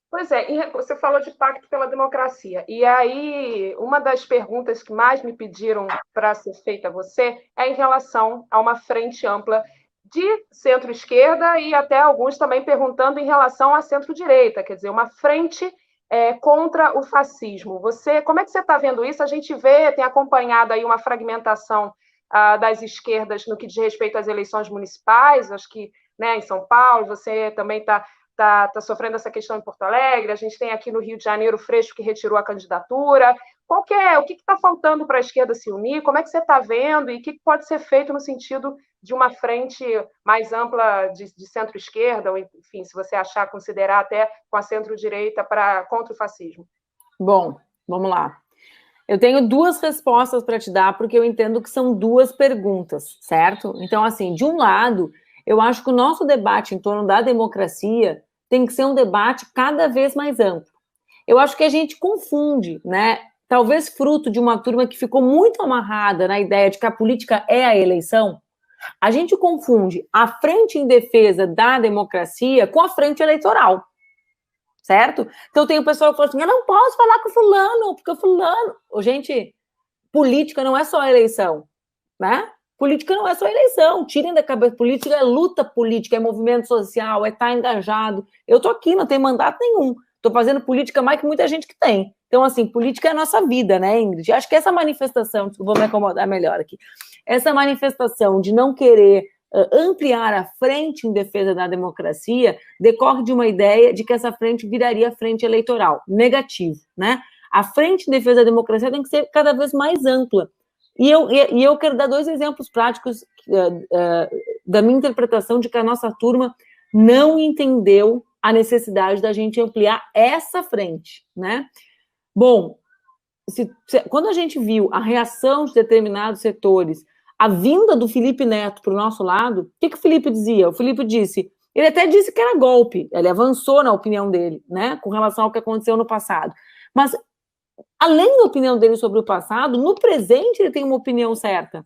Pois é, você falou de pacto pela democracia. E aí, uma das perguntas que mais me pediram para ser feita a você é em relação a uma frente ampla de centro-esquerda e até alguns também perguntando em relação à centro-direita, quer dizer, uma frente contra o fascismo. Como é que você está vendo isso? A gente tem acompanhado aí uma fragmentação das esquerdas no que diz respeito às eleições municipais, acho que, né, em São Paulo, você também está sofrendo essa questão em Porto Alegre, a gente tem aqui no Rio de Janeiro o Freixo que retirou a candidatura. O que está faltando para a esquerda se unir? Como é que você está vendo? E o que pode ser feito no sentido de uma frente mais ampla de centro-esquerda, ou enfim, se você considerar até com a centro-direita contra o fascismo? Bom, vamos lá. Eu tenho duas respostas para te dar, porque eu entendo que são duas perguntas, certo? Então, assim, de um lado, eu acho que o nosso debate em torno da democracia tem que ser um debate cada vez mais amplo. Eu acho que a gente confunde, né? Talvez fruto de uma turma que ficou muito amarrada na ideia de que a política é a eleição, a gente confunde a frente em defesa da democracia com a frente eleitoral, certo? Então tem o pessoal que fala assim, eu não posso falar com fulano, porque o fulano... Gente, política não é só eleição, né? Política não é só eleição, tirem da cabeça, política é luta política, é movimento social, é estar engajado. Eu tô aqui, não tenho mandato nenhum, tô fazendo política mais que muita gente que tem. Então, assim, política é a nossa vida, né, Ingrid? Acho que essa manifestação, vou me acomodar melhor aqui, essa manifestação de não querer ampliar a frente em defesa da democracia decorre de uma ideia de que essa frente viraria frente eleitoral. Negativo, né? A frente em defesa da democracia tem que ser cada vez mais ampla. E eu quero dar dois exemplos práticos da minha interpretação de que a nossa turma não entendeu a necessidade da gente ampliar essa frente, né? Bom, quando a gente viu a reação de determinados setores, a vinda do Felipe Neto para o nosso lado, o que o Felipe dizia? O Felipe disse, ele até disse que era golpe, ele avançou na opinião dele, né, com relação ao que aconteceu no passado. Mas, além da opinião dele sobre o passado, no presente ele tem uma opinião certa,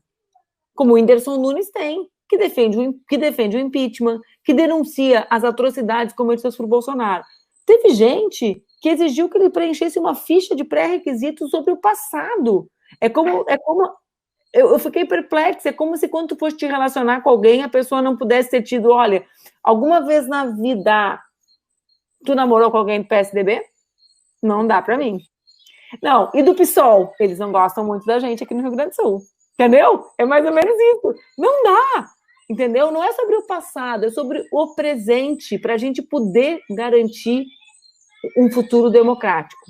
como o Whindersson Nunes tem, que defende o impeachment, que denuncia as atrocidades cometidas por Bolsonaro. Teve gente que exigiu que ele preenchesse uma ficha de pré-requisitos sobre o passado. Eu fiquei perplexa, é como se quando tu fosse te relacionar com alguém, a pessoa não pudesse ter tido, olha, alguma vez na vida tu namorou com alguém do PSDB? Não dá para mim. Não, e do PSOL? Eles não gostam muito da gente aqui no Rio Grande do Sul. Entendeu? É mais ou menos isso. Não dá. Entendeu? Não é sobre o passado, é sobre o presente, para a gente poder garantir um futuro democrático.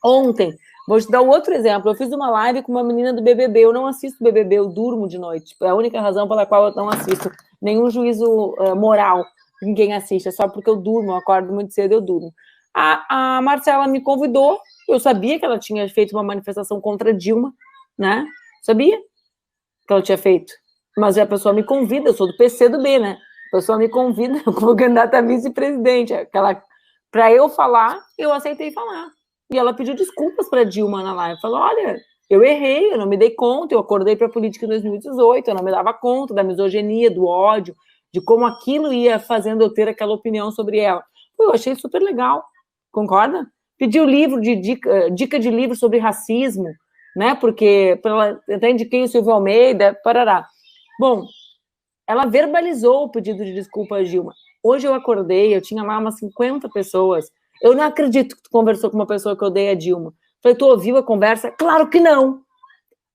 Ontem, vou te dar outro exemplo. Eu fiz uma live com uma menina do BBB. Eu não assisto BBB, eu durmo de noite. É a única razão pela qual eu não assisto. Nenhum juízo moral. Ninguém assiste, é só porque eu durmo, eu acordo muito cedo, eu durmo. A Marcela me convidou, eu sabia que ela tinha feito uma manifestação contra Dilma, né? Sabia que ela tinha feito. Mas a pessoa me convida, eu sou do PC do B, né? A pessoa me convida como candidata a vice-presidente. Para eu falar, eu aceitei falar. E ela pediu desculpas para Dilma na live. Falou, olha, eu errei, eu não me dei conta, eu acordei para a política em 2018, eu não me dava conta da misoginia, do ódio, de como aquilo ia fazendo eu ter aquela opinião sobre ela. Eu achei super legal, concorda? Pediu livro de dica de livro sobre racismo, né? Porque até indiquei o Silvio Almeida, parará. Bom, ela verbalizou o pedido de desculpa a Dilma. Hoje eu acordei, eu tinha lá umas 50 pessoas. Eu não acredito que tu conversou com uma pessoa que odeia a Dilma. Falei, tu ouviu a conversa? Claro que não.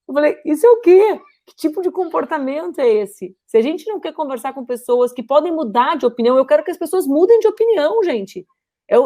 Eu falei, isso é o quê? Que tipo de comportamento é esse? Se a gente não quer conversar com pessoas que podem mudar de opinião, eu quero que as pessoas mudem de opinião, gente.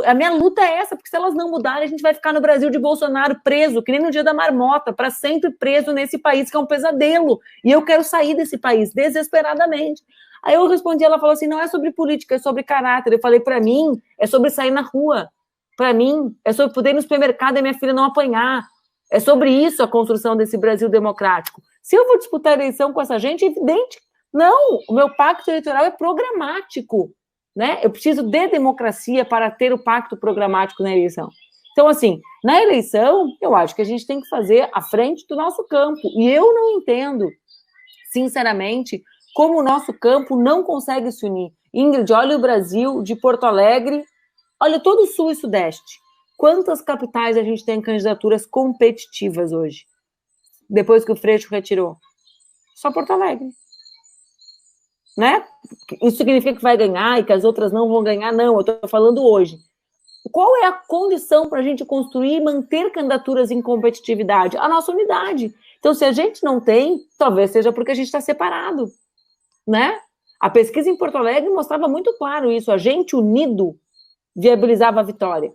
A minha luta é essa, porque se elas não mudarem, a gente vai ficar no Brasil de Bolsonaro preso, que nem no dia da marmota, para sempre preso nesse país que é um pesadelo. E eu quero sair desse país, desesperadamente. Aí eu respondi, ela falou assim, não é sobre política, é sobre caráter. Eu falei, para mim, é sobre sair na rua. Para mim, é sobre poder ir no supermercado e minha filha não apanhar. É sobre isso a construção desse Brasil democrático. Se eu vou disputar a eleição com essa gente, é evidente. Não, o meu pacto eleitoral é programático, né? Eu preciso de democracia para ter o pacto programático na eleição. Então, assim, na eleição, eu acho que a gente tem que fazer à frente do nosso campo. E eu não entendo, sinceramente, como o nosso campo não consegue se unir. Ingrid, olha o Brasil de Porto Alegre, olha todo o Sul e Sudeste. Quantas capitais a gente tem candidaturas competitivas hoje? Depois que o Freixo retirou? Só Porto Alegre. Né? Isso significa que vai ganhar e que as outras não vão ganhar? Não, eu estou falando hoje. Qual é a condição para a gente construir e manter candidaturas em competitividade? A nossa unidade. Então, se a gente não tem, talvez seja porque a gente está separado. Né? A pesquisa em Porto Alegre mostrava muito claro isso. A gente unido viabilizava a vitória.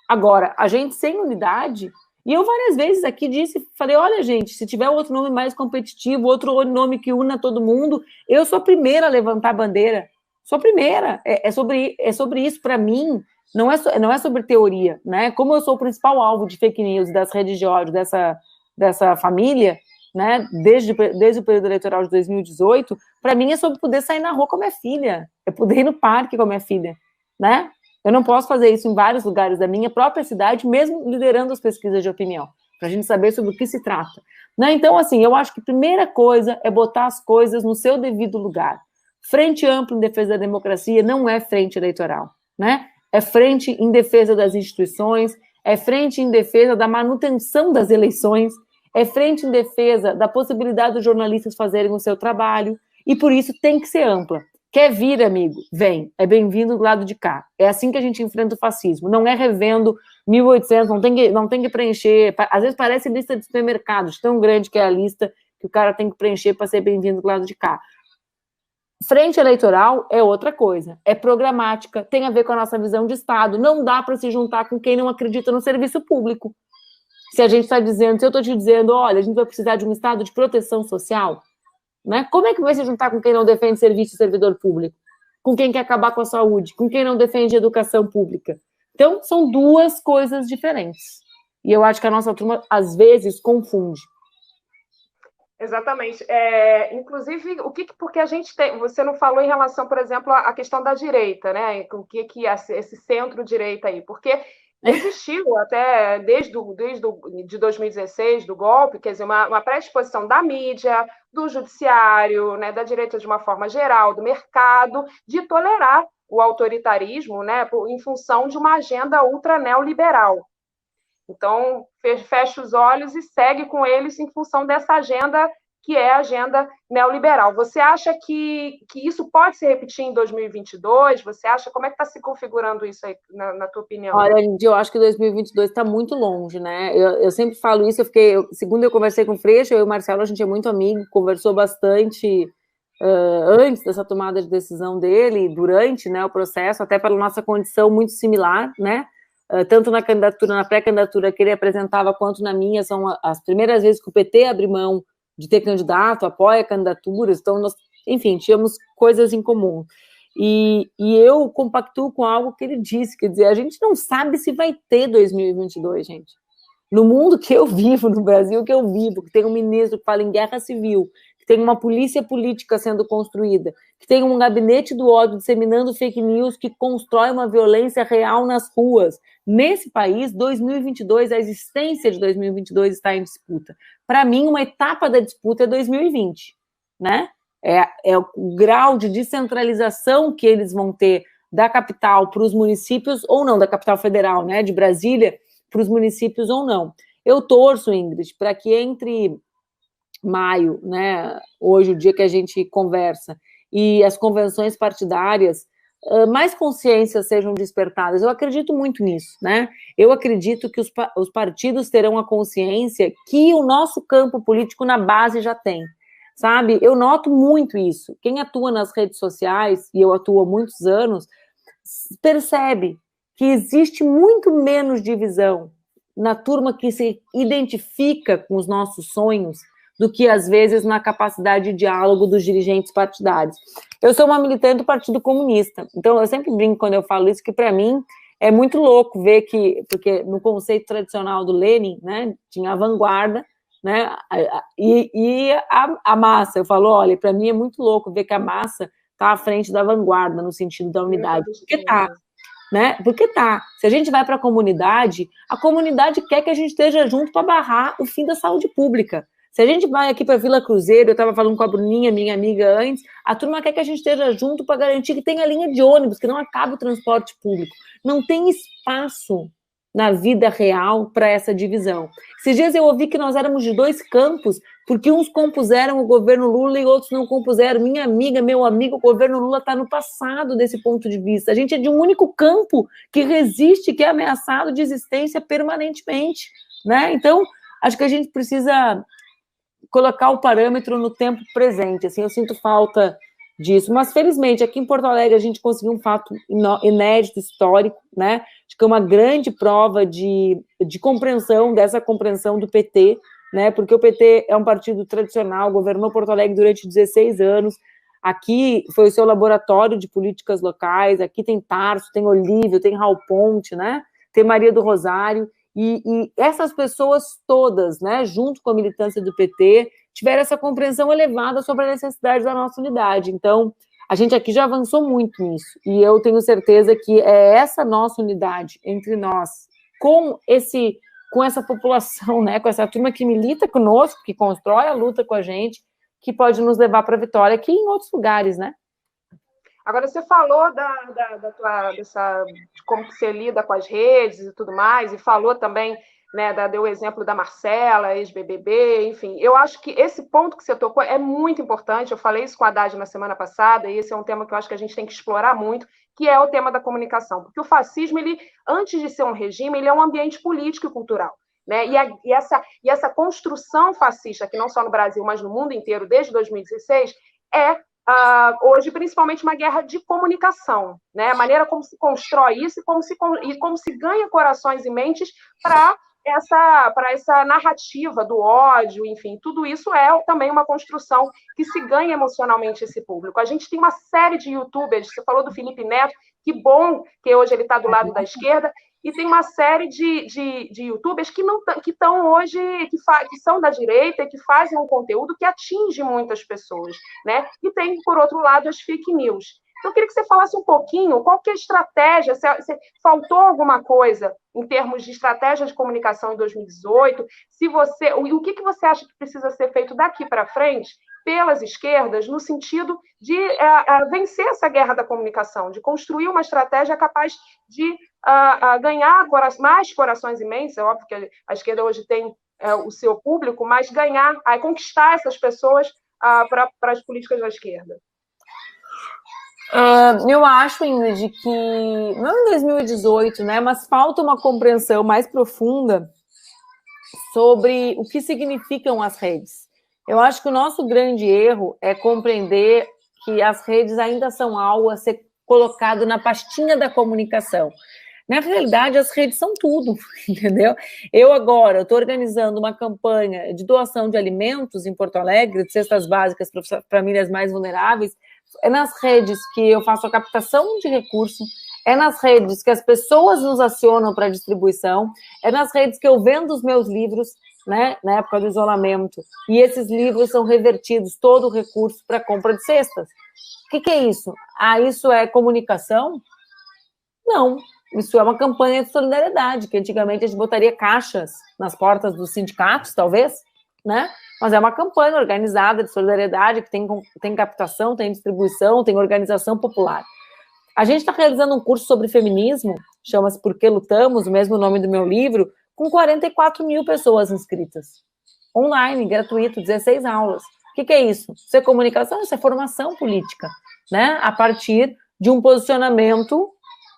Agora, a gente sem unidade, e eu várias vezes aqui falei, olha, gente, se tiver outro nome mais competitivo, outro nome que una todo mundo, eu sou a primeira a levantar a bandeira. Sou a primeira. É sobre isso, para mim, não é sobre teoria, né? Como eu sou o principal alvo de fake news das redes de ódio dessa família, né? Desde o período eleitoral de 2018, para mim é sobre poder sair na rua com a minha filha, é poder ir no parque com a minha filha, né? Eu não posso fazer isso em vários lugares da minha própria cidade, mesmo liderando as pesquisas de opinião, para a gente saber sobre o que se trata. Né? Então, assim, eu acho que a primeira coisa é botar as coisas no seu devido lugar. Frente ampla em defesa da democracia não é frente eleitoral, né? É frente em defesa das instituições, é frente em defesa da manutenção das eleições, é frente em defesa da possibilidade dos jornalistas fazerem o seu trabalho, e por isso tem que ser ampla. Quer vir, amigo? Vem. É bem-vindo do lado de cá. É assim que a gente enfrenta o fascismo. Não é revendo 1.800, não tem que preencher. Às vezes parece lista de supermercados, tão grande que é a lista que o cara tem que preencher para ser bem-vindo do lado de cá. Frente eleitoral é outra coisa. É programática, tem a ver com a nossa visão de Estado. Não dá para se juntar com quem não acredita no serviço público. Se a gente está dizendo, se eu estou te dizendo, olha, a gente vai precisar de um Estado de proteção social, né? Como é que vai se juntar com quem não defende serviço de servidor público? Com quem quer acabar com a saúde? Com quem não defende educação pública? Então, são duas coisas diferentes. E eu acho que a nossa turma, às vezes, confunde. Exatamente. Inclusive, porque a gente tem... Você não falou em relação, por exemplo, à questão da direita, né? O que esse centro-direita aí? Porque existiu até desde 2016, do golpe, quer dizer, uma predisposição da mídia, do judiciário, né, da direita de uma forma geral, do mercado, de tolerar o autoritarismo, né, em função de uma agenda ultra neoliberal. Então, fecha os olhos e segue com eles em função dessa agenda que é a agenda neoliberal. Você acha que isso pode se repetir em 2022? Você acha, como é que está se configurando isso aí, na tua opinião? Olha, eu acho que 2022 está muito longe, né? Eu sempre falo isso, segunda eu conversei com o Freixo, eu e o Marcelo, a gente é muito amigo, conversou bastante antes dessa tomada de decisão dele, durante, né, o processo, até pela nossa condição muito similar, né? Tanto na candidatura, na pré-candidatura que ele apresentava, quanto na minha, são as primeiras vezes que o PT abre mão de ter candidato, apoia candidaturas, então nós, enfim, tínhamos coisas em comum. E eu compactuo com algo que ele disse, quer dizer, a gente não sabe se vai ter 2022, gente. No mundo que eu vivo, no Brasil que eu vivo, que tem um ministro que fala em guerra civil, que tem uma polícia política sendo construída, que tem um gabinete do ódio disseminando fake news, que constrói uma violência real nas ruas. Nesse país, 2022, a existência de 2022 está em disputa. Para mim, uma etapa da disputa é 2020, né? É o grau de descentralização que eles vão ter da capital para os municípios, ou não, da capital federal, né, de Brasília, para os municípios ou não. Eu torço, Ingrid, para que entre maio, né, hoje, o dia que a gente conversa, e as convenções partidárias, mais consciências sejam despertadas. Eu acredito muito nisso, né? Eu acredito que os partidos terão a consciência que o nosso campo político na base já tem, sabe? Eu noto muito isso. Quem atua nas redes sociais, e eu atuo há muitos anos, percebe que existe muito menos divisão na turma que se identifica com os nossos sonhos do que, às vezes, na capacidade de diálogo dos dirigentes partidários. Eu sou uma militante do Partido Comunista, então eu sempre brinco quando eu falo isso, que para mim é muito louco ver que, porque no conceito tradicional do Lenin, né, tinha a vanguarda, né, e a massa. Eu falo, olha, para mim é muito louco ver que a massa está à frente da vanguarda, no sentido da unidade. Porque tá, né? Porque tá. Se a gente vai para a comunidade quer que a gente esteja junto para barrar o fim da saúde pública. Se a gente vai aqui para Vila Cruzeiro, eu estava falando com a Bruninha, minha amiga, antes, a turma quer que a gente esteja junto para garantir que tenha linha de ônibus, que não acabe o transporte público. Não tem espaço na vida real para essa divisão. Esses dias eu ouvi que nós éramos de dois campos, porque uns compuseram o governo Lula e outros não compuseram. Minha amiga, meu amigo, o governo Lula está no passado desse ponto de vista. A gente é de um único campo que resiste, que é ameaçado de existência permanentemente, né? Então, acho que a gente precisa colocar o parâmetro no tempo presente, assim, eu sinto falta disso, mas felizmente aqui em Porto Alegre a gente conseguiu um fato inédito, histórico, né, acho que é uma grande prova de compreensão, dessa compreensão do PT, né, porque o PT é um partido tradicional, governou Porto Alegre durante 16 anos, aqui foi o seu laboratório de políticas locais, aqui tem Tarso, tem Olívio, tem Raul Ponte, né, tem Maria do Rosário, e essas pessoas todas, né, junto com a militância do PT, tiveram essa compreensão elevada sobre a necessidade da nossa unidade. Então, a gente aqui já avançou muito nisso, e eu tenho certeza que é essa nossa unidade entre nós, com essa população, né, com essa turma que milita conosco, que constrói a luta com a gente, que pode nos levar para a vitória aqui em outros lugares, né? Agora, você falou de como você lida com as redes e tudo mais, e falou também, né, deu o exemplo da Marcela, ex-BBB, enfim. Eu acho que esse ponto que você tocou é muito importante. Eu falei isso com a Haddad na semana passada, e esse é um tema que eu acho que a gente tem que explorar muito, que é o tema da comunicação. Porque o fascismo, ele, antes de ser um regime, ele é um ambiente político e cultural. Né? E essa construção fascista, que não só no Brasil, mas no mundo inteiro, desde 2016, hoje, principalmente, uma guerra de comunicação, né? A maneira como se constrói isso e como se ganha corações e mentes para essa narrativa do ódio, enfim, tudo isso é também uma construção que se ganha emocionalmente esse público. A gente tem uma série de youtubers, você falou do Felipe Neto, que bom que hoje ele está do lado da esquerda, e tem uma série de youtubers que estão hoje, que são da direita e que fazem um conteúdo que atinge muitas pessoas, né? E tem, por outro lado, as fake news. Então, eu queria que você falasse um pouquinho qual que é a estratégia, se faltou alguma coisa em termos de estratégia de comunicação em 2018, o que você acha que precisa ser feito daqui para frente pelas esquerdas no sentido de vencer essa guerra da comunicação, de construir uma estratégia capaz de ganhar mais corações imensos. É óbvio que a esquerda hoje tem o seu público, mas conquistar essas pessoas para as políticas da esquerda. Eu acho, Ingrid, que não em 2018, né, mas falta uma compreensão mais profunda sobre o que significam as redes. Eu acho que o nosso grande erro é compreender que as redes ainda são algo a ser colocado na pastinha da comunicação. Na realidade, as redes são tudo, entendeu? Eu estou organizando uma campanha de doação de alimentos em Porto Alegre, de cestas básicas para famílias mais vulneráveis. É nas redes que eu faço a captação de recursos, é nas redes que as pessoas nos acionam para distribuição, é nas redes que eu vendo os meus livros, né, na época do isolamento, e esses livros são revertidos, todo o recurso, para compra de cestas. O que é isso? Isso é comunicação? Não, isso é uma campanha de solidariedade, que antigamente a gente botaria caixas nas portas dos sindicatos, talvez, né? Mas é uma campanha organizada de solidariedade, que tem captação, tem distribuição, tem organização popular. A gente está realizando um curso sobre feminismo, chama-se Por que Lutamos, o mesmo nome do meu livro, com 44 mil pessoas inscritas. Online, gratuito, 16 aulas. O que é isso? Isso é comunicação, isso é formação política, né? A partir de um posicionamento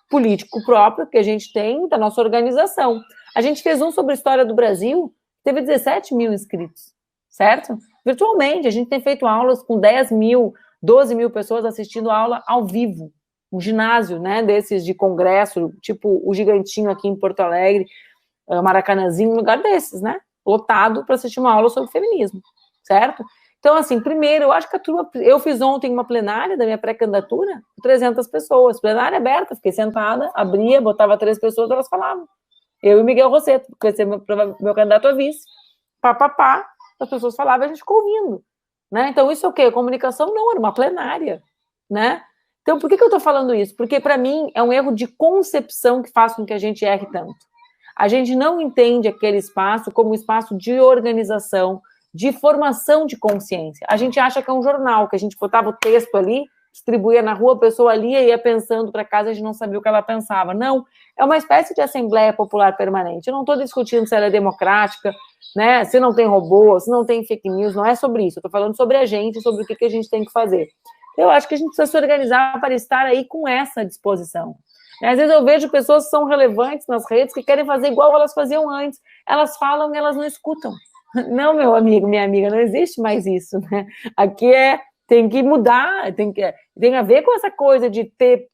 político próprio que a gente tem da nossa organização. A gente fez um sobre a história do Brasil, teve 17 mil inscritos, certo? Virtualmente, a gente tem feito aulas com 10 mil, 12 mil pessoas assistindo aula ao vivo. Um ginásio, né, desses de congresso, tipo o Gigantinho aqui em Porto Alegre, Maracanãzinho, um lugar desses, né? Lotado para assistir uma aula sobre feminismo, certo? Então, assim, primeiro, eu acho que a turma... Eu fiz ontem uma plenária da minha pré-candidatura com 300 pessoas. Plenária aberta, fiquei sentada, abria, botava 3 pessoas, elas falavam. Eu e Miguel Rosseto, que ia ser meu candidato a vice. As pessoas falavam, a gente ficou ouvindo. Né? Então, isso é o quê? Comunicação não, era uma plenária. Né? Então, por que eu estou falando isso? Porque, para mim, é um erro de concepção que faz com que a gente erre tanto. A gente não entende aquele espaço como um espaço de organização, de formação de consciência. A gente acha que é um jornal, que a gente botava o texto ali, distribuía na rua, a pessoa lia e ia pensando para casa, a gente não sabia o que ela pensava. Não, é uma espécie de assembleia popular permanente. Eu não estou discutindo se ela é democrática, né, se não tem robô, se não tem fake news, não é sobre isso. Eu estou falando sobre a gente, sobre o que a gente tem que fazer. Eu acho que a gente precisa se organizar para estar aí com essa disposição. Às vezes eu vejo pessoas que são relevantes nas redes que querem fazer igual elas faziam antes. Elas falam e elas não escutam. Não, meu amigo, minha amiga, não existe mais isso, né? Aqui tem que mudar, tem a ver com essa coisa de ter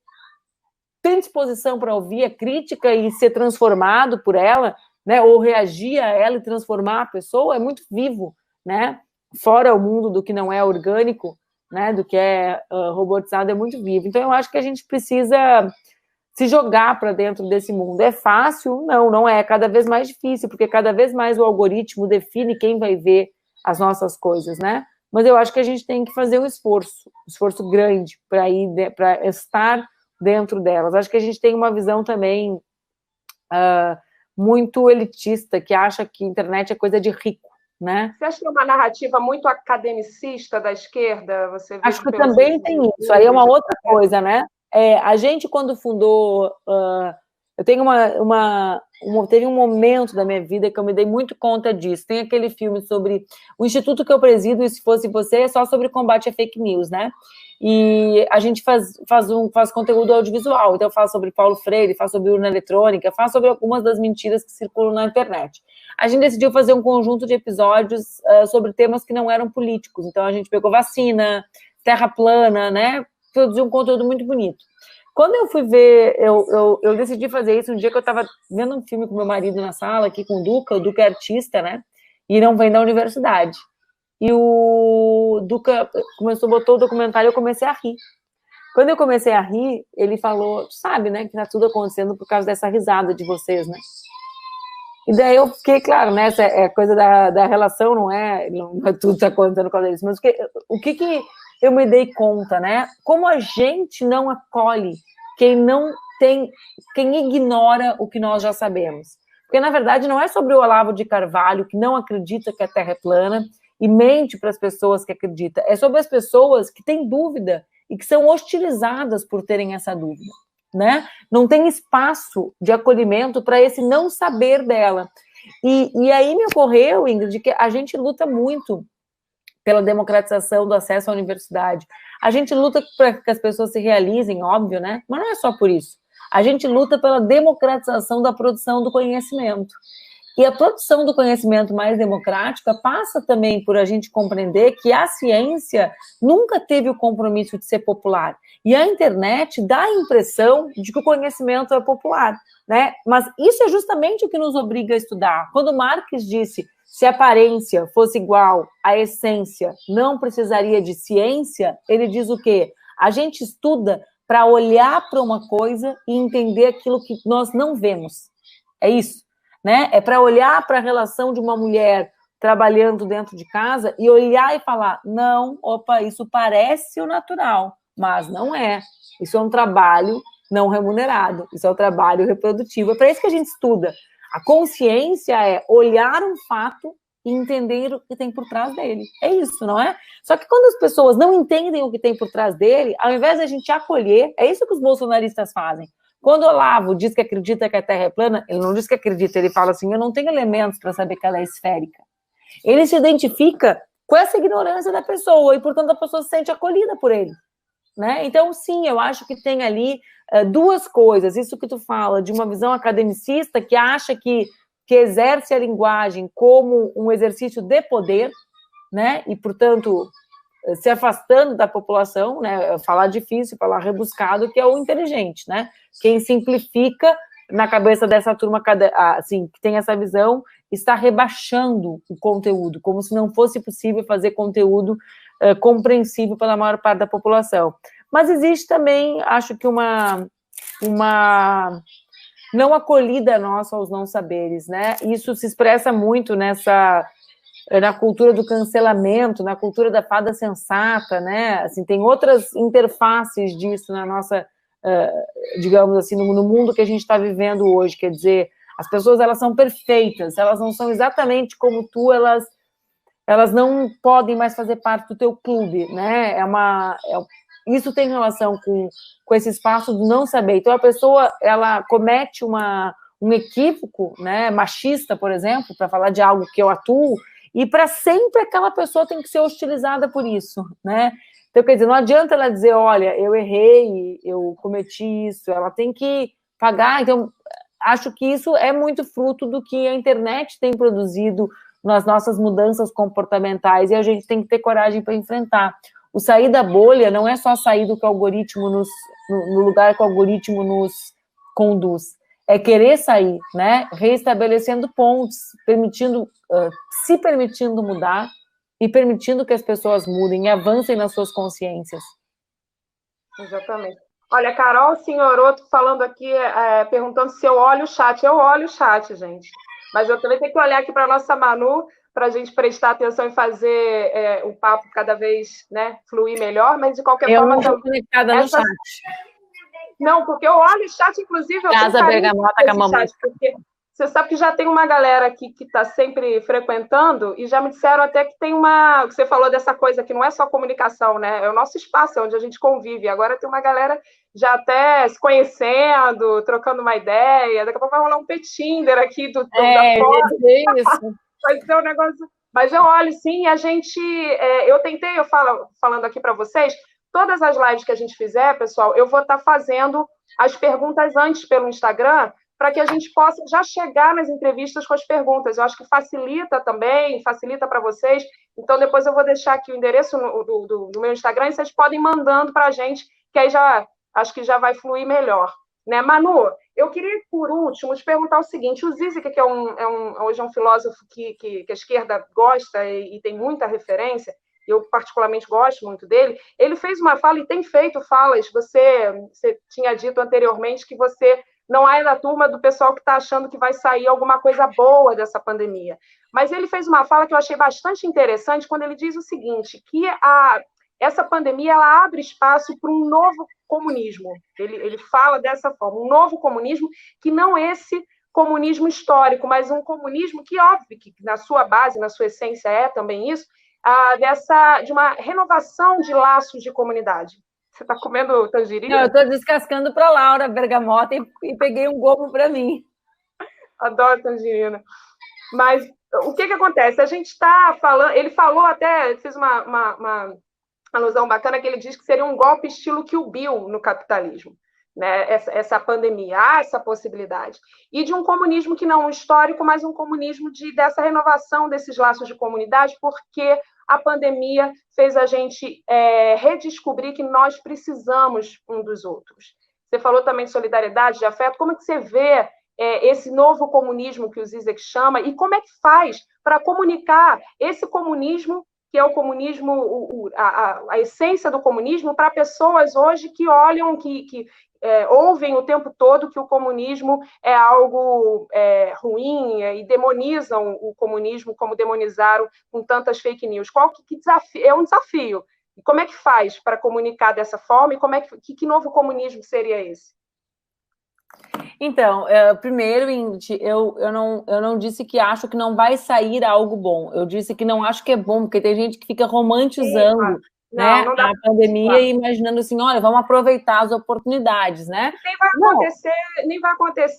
disposição para ouvir a crítica e ser transformado por ela, né? Ou reagir a ela e transformar a pessoa, é muito vivo, né? Fora o mundo do que não é orgânico, né? Do que é robotizado, é muito vivo. Então, eu acho que a gente precisa se jogar para dentro desse mundo. É fácil? Não é. É cada vez mais difícil, porque cada vez mais o algoritmo define quem vai ver as nossas coisas, né? Mas eu acho que a gente tem que fazer um esforço grande para estar dentro delas. Acho que a gente tem uma visão também muito elitista, que acha que a internet é coisa de rico, né? Você acha que é uma narrativa muito academicista da esquerda? Acho que também tem isso. Aí é uma outra coisa, né? A gente, quando fundou... eu tenho teve um momento da minha vida que eu me dei muito conta disso. Tem aquele filme sobre o instituto que eu presido, e Se Fosse Você, é só sobre combate a fake news, né? E a gente faz conteúdo audiovisual. Então, eu falo sobre Paulo Freire, falo sobre urna eletrônica, falo sobre algumas das mentiras que circulam na internet. A gente decidiu fazer um conjunto de episódios sobre temas que não eram políticos. Então, a gente pegou vacina, terra plana, né? Produziu um conteúdo muito bonito. Quando eu fui ver, eu decidi fazer isso um dia que eu estava vendo um filme com meu marido na sala, aqui com o Duca é artista, né? E não vem da universidade. E o Duca botou o documentário e eu comecei a rir. Quando eu comecei a rir, ele falou, sabe, né, que tá tudo acontecendo por causa dessa risada de vocês, né? E daí eu fiquei, claro, né, essa é coisa da relação, não é tudo tá acontecendo por causa disso, mas o que eu me dei conta, né? Como a gente não acolhe quem ignora o que nós já sabemos. Porque, na verdade, não é sobre o Olavo de Carvalho, que não acredita que a Terra é plana, e mente para as pessoas que acreditam. É sobre as pessoas que têm dúvida e que são hostilizadas por terem essa dúvida, né? Não tem espaço de acolhimento para esse não saber dela. E aí me ocorreu, Ingrid, que a gente luta muito pela democratização do acesso à universidade. A gente luta para que as pessoas se realizem, óbvio, né? Mas não é só por isso. A gente luta pela democratização da produção do conhecimento. E a produção do conhecimento mais democrática passa também por a gente compreender que a ciência nunca teve o compromisso de ser popular. E a internet dá a impressão de que o conhecimento é popular, né? Mas isso é justamente o que nos obriga a estudar. Quando Marx disse: se a aparência fosse igual à essência, não precisaria de ciência, ele diz o quê? A gente estuda para olhar para uma coisa e entender aquilo que nós não vemos. É isso, né? É para olhar para a relação de uma mulher trabalhando dentro de casa e olhar e falar: não, opa, isso parece o natural, mas não é. Isso é um trabalho não remunerado, isso é um trabalho reprodutivo. É para isso que a gente estuda. A consciência é olhar um fato e entender o que tem por trás dele. É isso, não é? Só que quando as pessoas não entendem o que tem por trás dele, ao invés de a gente acolher, é isso que os bolsonaristas fazem. Quando o Olavo diz que acredita que a Terra é plana, ele não diz que acredita, ele fala assim: eu não tenho elementos para saber que ela é esférica. Ele se identifica com essa ignorância da pessoa e, portanto, a pessoa se sente acolhida por ele, né? Então, sim, eu acho que tem ali duas coisas. Isso que tu fala de uma visão academicista que acha que exerce a linguagem como um exercício de poder, né? E, portanto, se afastando da população, né? Falar difícil, falar rebuscado, que é o inteligente, né? Quem simplifica na cabeça dessa turma, assim, que tem essa visão, está rebaixando o conteúdo, como se não fosse possível fazer conteúdo compreensível pela maior parte da população. Mas existe também, acho que uma não acolhida nossa aos não saberes, né? Isso se expressa muito na cultura do cancelamento, na cultura da fada sensata, né? Assim, tem outras interfaces disso na nossa, digamos assim, no mundo que a gente está vivendo hoje. Quer dizer, as pessoas, elas são perfeitas, elas não são exatamente como tu, elas não podem mais fazer parte do teu clube, né? Isso tem relação com esse espaço do não saber. Então, a pessoa, ela comete um equívoco, né, machista, por exemplo, para falar de algo que eu atuo, e para sempre aquela pessoa tem que ser hostilizada por isso, né? Então, quer dizer, não adianta ela dizer: olha, eu errei, eu cometi isso, ela tem que pagar. Então, acho que isso é muito fruto do que a internet tem produzido nas nossas mudanças comportamentais, e a gente tem que ter coragem para enfrentar. O sair da bolha não é só sair do que o algoritmo no lugar que o algoritmo nos conduz. É querer sair, né? Reestabelecendo pontes, se permitindo mudar e permitindo que as pessoas mudem e avancem nas suas consciências. Exatamente. Olha, Carol Senhoroto falando aqui, perguntando se eu olho o chat. Eu olho o chat, gente. Mas eu também tenho que olhar aqui para a nossa Manu, para a gente prestar atenção e fazer o papo cada vez, né, fluir melhor, mas de qualquer forma... Eu não estou conectada no chat. Não, porque eu olho o chat, inclusive... Casa Bergamota com a mamãe. Porque você sabe que já tem uma galera aqui que está sempre frequentando e já me disseram até que tem uma... Você falou dessa coisa que não é só comunicação, né? É o nosso espaço, é onde a gente convive. Agora tem uma galera já até se conhecendo, trocando uma ideia. Daqui a pouco vai rolar um petinder aqui da foto. Isso. Vai ser um negócio... Mas eu olho, sim, e a gente... eu tentei, falando aqui para vocês, todas as lives que a gente fizer, pessoal, eu vou estar fazendo as perguntas antes pelo Instagram, para que a gente possa já chegar nas entrevistas com as perguntas. Eu acho que facilita também, facilita para vocês. Então, depois eu vou deixar aqui o endereço do meu Instagram e vocês podem ir mandando para a gente, que aí acho que já vai fluir melhor. Né, Manu, eu queria, por último, te perguntar o seguinte: o Zizek, que hoje é um filósofo que a esquerda gosta e tem muita referência, eu particularmente gosto muito dele, ele fez uma fala e tem feito falas. Você tinha dito anteriormente que você não é da turma do pessoal que está achando que vai sair alguma coisa boa dessa pandemia. Mas ele fez uma fala que eu achei bastante interessante quando ele diz o seguinte, que essa pandemia ela abre espaço para um novo comunismo. Ele fala dessa forma, um novo comunismo que não esse comunismo histórico, mas um comunismo que, óbvio, que na sua base, na sua essência é também isso, de uma renovação de laços de comunidade. Você está comendo tangerina? Não, eu estou descascando para a Laura bergamota e peguei um gomo para mim. Adoro tangerina. Mas o que acontece? A gente está falando... Ele falou até, fez uma alusão bacana, que ele diz que seria um golpe estilo Kill Bill no capitalismo, né? Essa pandemia, há essa possibilidade. E de um comunismo que não é um histórico, mas um comunismo dessa renovação desses laços de comunidade, porque a pandemia fez a gente redescobrir que nós precisamos um dos outros. Você falou também de solidariedade, de afeto. Como é que você vê esse novo comunismo que o Zizek chama, e como é que faz para comunicar esse comunismo, que é o comunismo, a essência do comunismo, para pessoas hoje que olham, que ouvem o tempo todo que o comunismo é algo ruim e demonizam o comunismo como demonizaram com tantas fake news. Que desafio? É um desafio. E como é que faz para comunicar dessa forma? E que novo comunismo seria esse? Então, primeiro, Ingrid, eu não disse que acho que não vai sair algo bom. Eu disse que não acho que é bom, porque tem gente que fica romantizando a pandemia e imaginando assim, olha, vamos aproveitar as oportunidades, né? Nem vai acontecer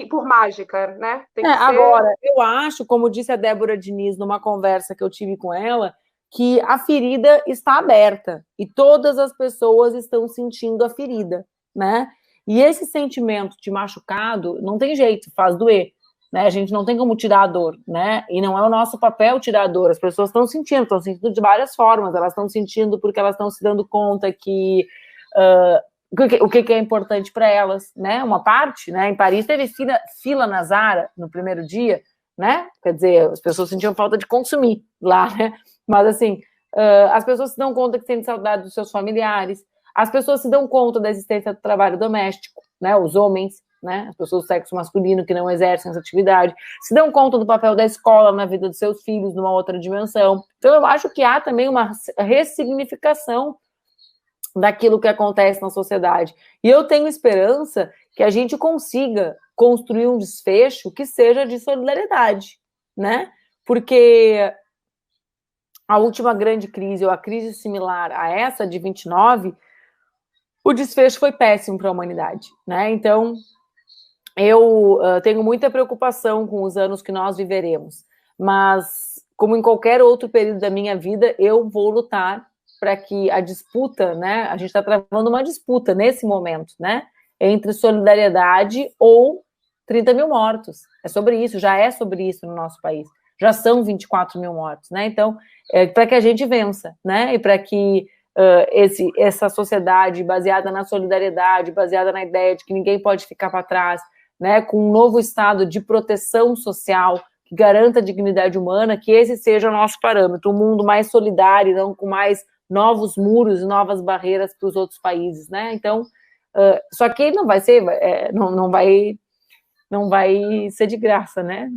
por mágica, né? Tem que ser... Agora, eu acho, como disse a Débora Diniz numa conversa que eu tive com ela, que a ferida está aberta e todas as pessoas estão sentindo a ferida, né? E esse sentimento de machucado não tem jeito, faz doer, né? A gente não tem como tirar a dor, né? E não é o nosso papel tirar a dor. As pessoas estão sentindo de várias formas. Elas estão sentindo porque elas estão se dando conta que o que é importante para elas, né? Uma parte, né? Em Paris teve fila na Zara no primeiro dia, né? Quer dizer, as pessoas sentiam falta de consumir lá, né? Mas assim, as pessoas se dão conta que sentem saudade dos seus familiares. As pessoas se dão conta da existência do trabalho doméstico, né? Os homens, né? As pessoas do sexo masculino que não exercem essa atividade, se dão conta do papel da escola na vida dos seus filhos, numa outra dimensão. Então, eu acho que há também uma ressignificação daquilo que acontece na sociedade. E eu tenho esperança que a gente consiga construir um desfecho que seja de solidariedade, né? Porque a última grande crise, ou a crise similar a essa de 29, o desfecho foi péssimo para a humanidade, né? Então, eu tenho muita preocupação com os anos que nós viveremos, mas, como em qualquer outro período da minha vida, eu vou lutar para que a disputa, né? A gente está travando uma disputa nesse momento, né? Entre solidariedade ou 30 mil mortos. É sobre isso, já é sobre isso no nosso país. Já são 24 mil mortos, né? Então, para que a gente vença, né? E para que essa sociedade baseada na solidariedade, baseada na ideia de que ninguém pode ficar para trás, né, com um novo estado de proteção social que garanta a dignidade humana, que esse seja o nosso parâmetro, um mundo mais solidário, não com mais novos muros e novas barreiras para os outros países, né? Então, só que não vai ser, não vai ser de graça, né?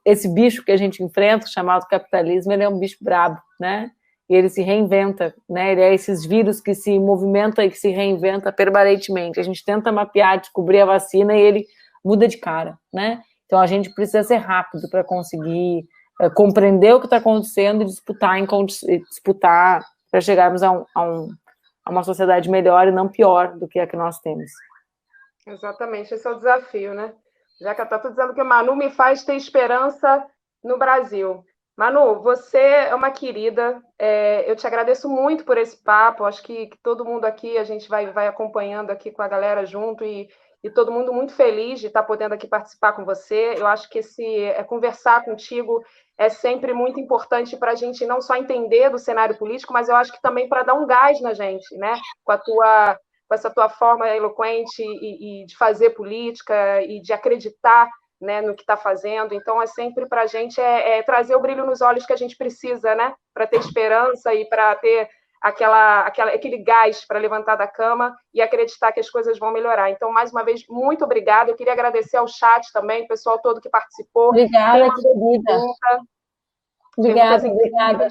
Esse bicho que a gente enfrenta, chamado capitalismo, ele é um bicho brabo, né? E ele se reinventa, né? Ele é esses vírus que se movimenta e que se reinventa permanentemente. A gente tenta mapear, descobrir a vacina e ele muda de cara, né? Então a gente precisa ser rápido para conseguir compreender o que está acontecendo e disputar para chegarmos a uma sociedade melhor e não pior do que a que nós temos. Exatamente, esse é o desafio, né? Já que eu estou dizendo que Manu me faz ter esperança no Brasil. Manu, você é uma querida, eu te agradeço muito por esse papo, acho que todo mundo aqui, a gente vai acompanhando aqui com a galera junto e todo mundo muito feliz de estar podendo aqui participar com você. Eu acho que conversar contigo é sempre muito importante para a gente não só entender do cenário político, mas eu acho que também para dar um gás na gente, né? Com essa tua forma eloquente e de fazer política e de acreditar, né, no que está fazendo. Então, é sempre para a gente trazer o brilho nos olhos que a gente precisa, né, para ter esperança e para ter aquele gás para levantar da cama e acreditar que as coisas vão melhorar. Então, mais uma vez, muito obrigada. Eu queria agradecer ao chat também, o pessoal todo que participou. Obrigada, querida. Obrigada.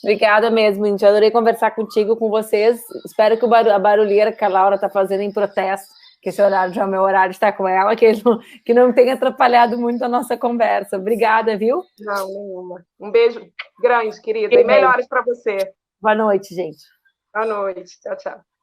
Obrigada mesmo, gente. Adorei conversar contigo, com vocês. Espero que a barulheira que a Laura está fazendo em protesto, que esse horário já é o meu horário de estar com ela, que não tenha atrapalhado muito a nossa conversa. Obrigada, viu? Não, nenhuma. Um beijo grande, querida, e melhores para você. Boa noite, gente. Boa noite. Tchau, tchau.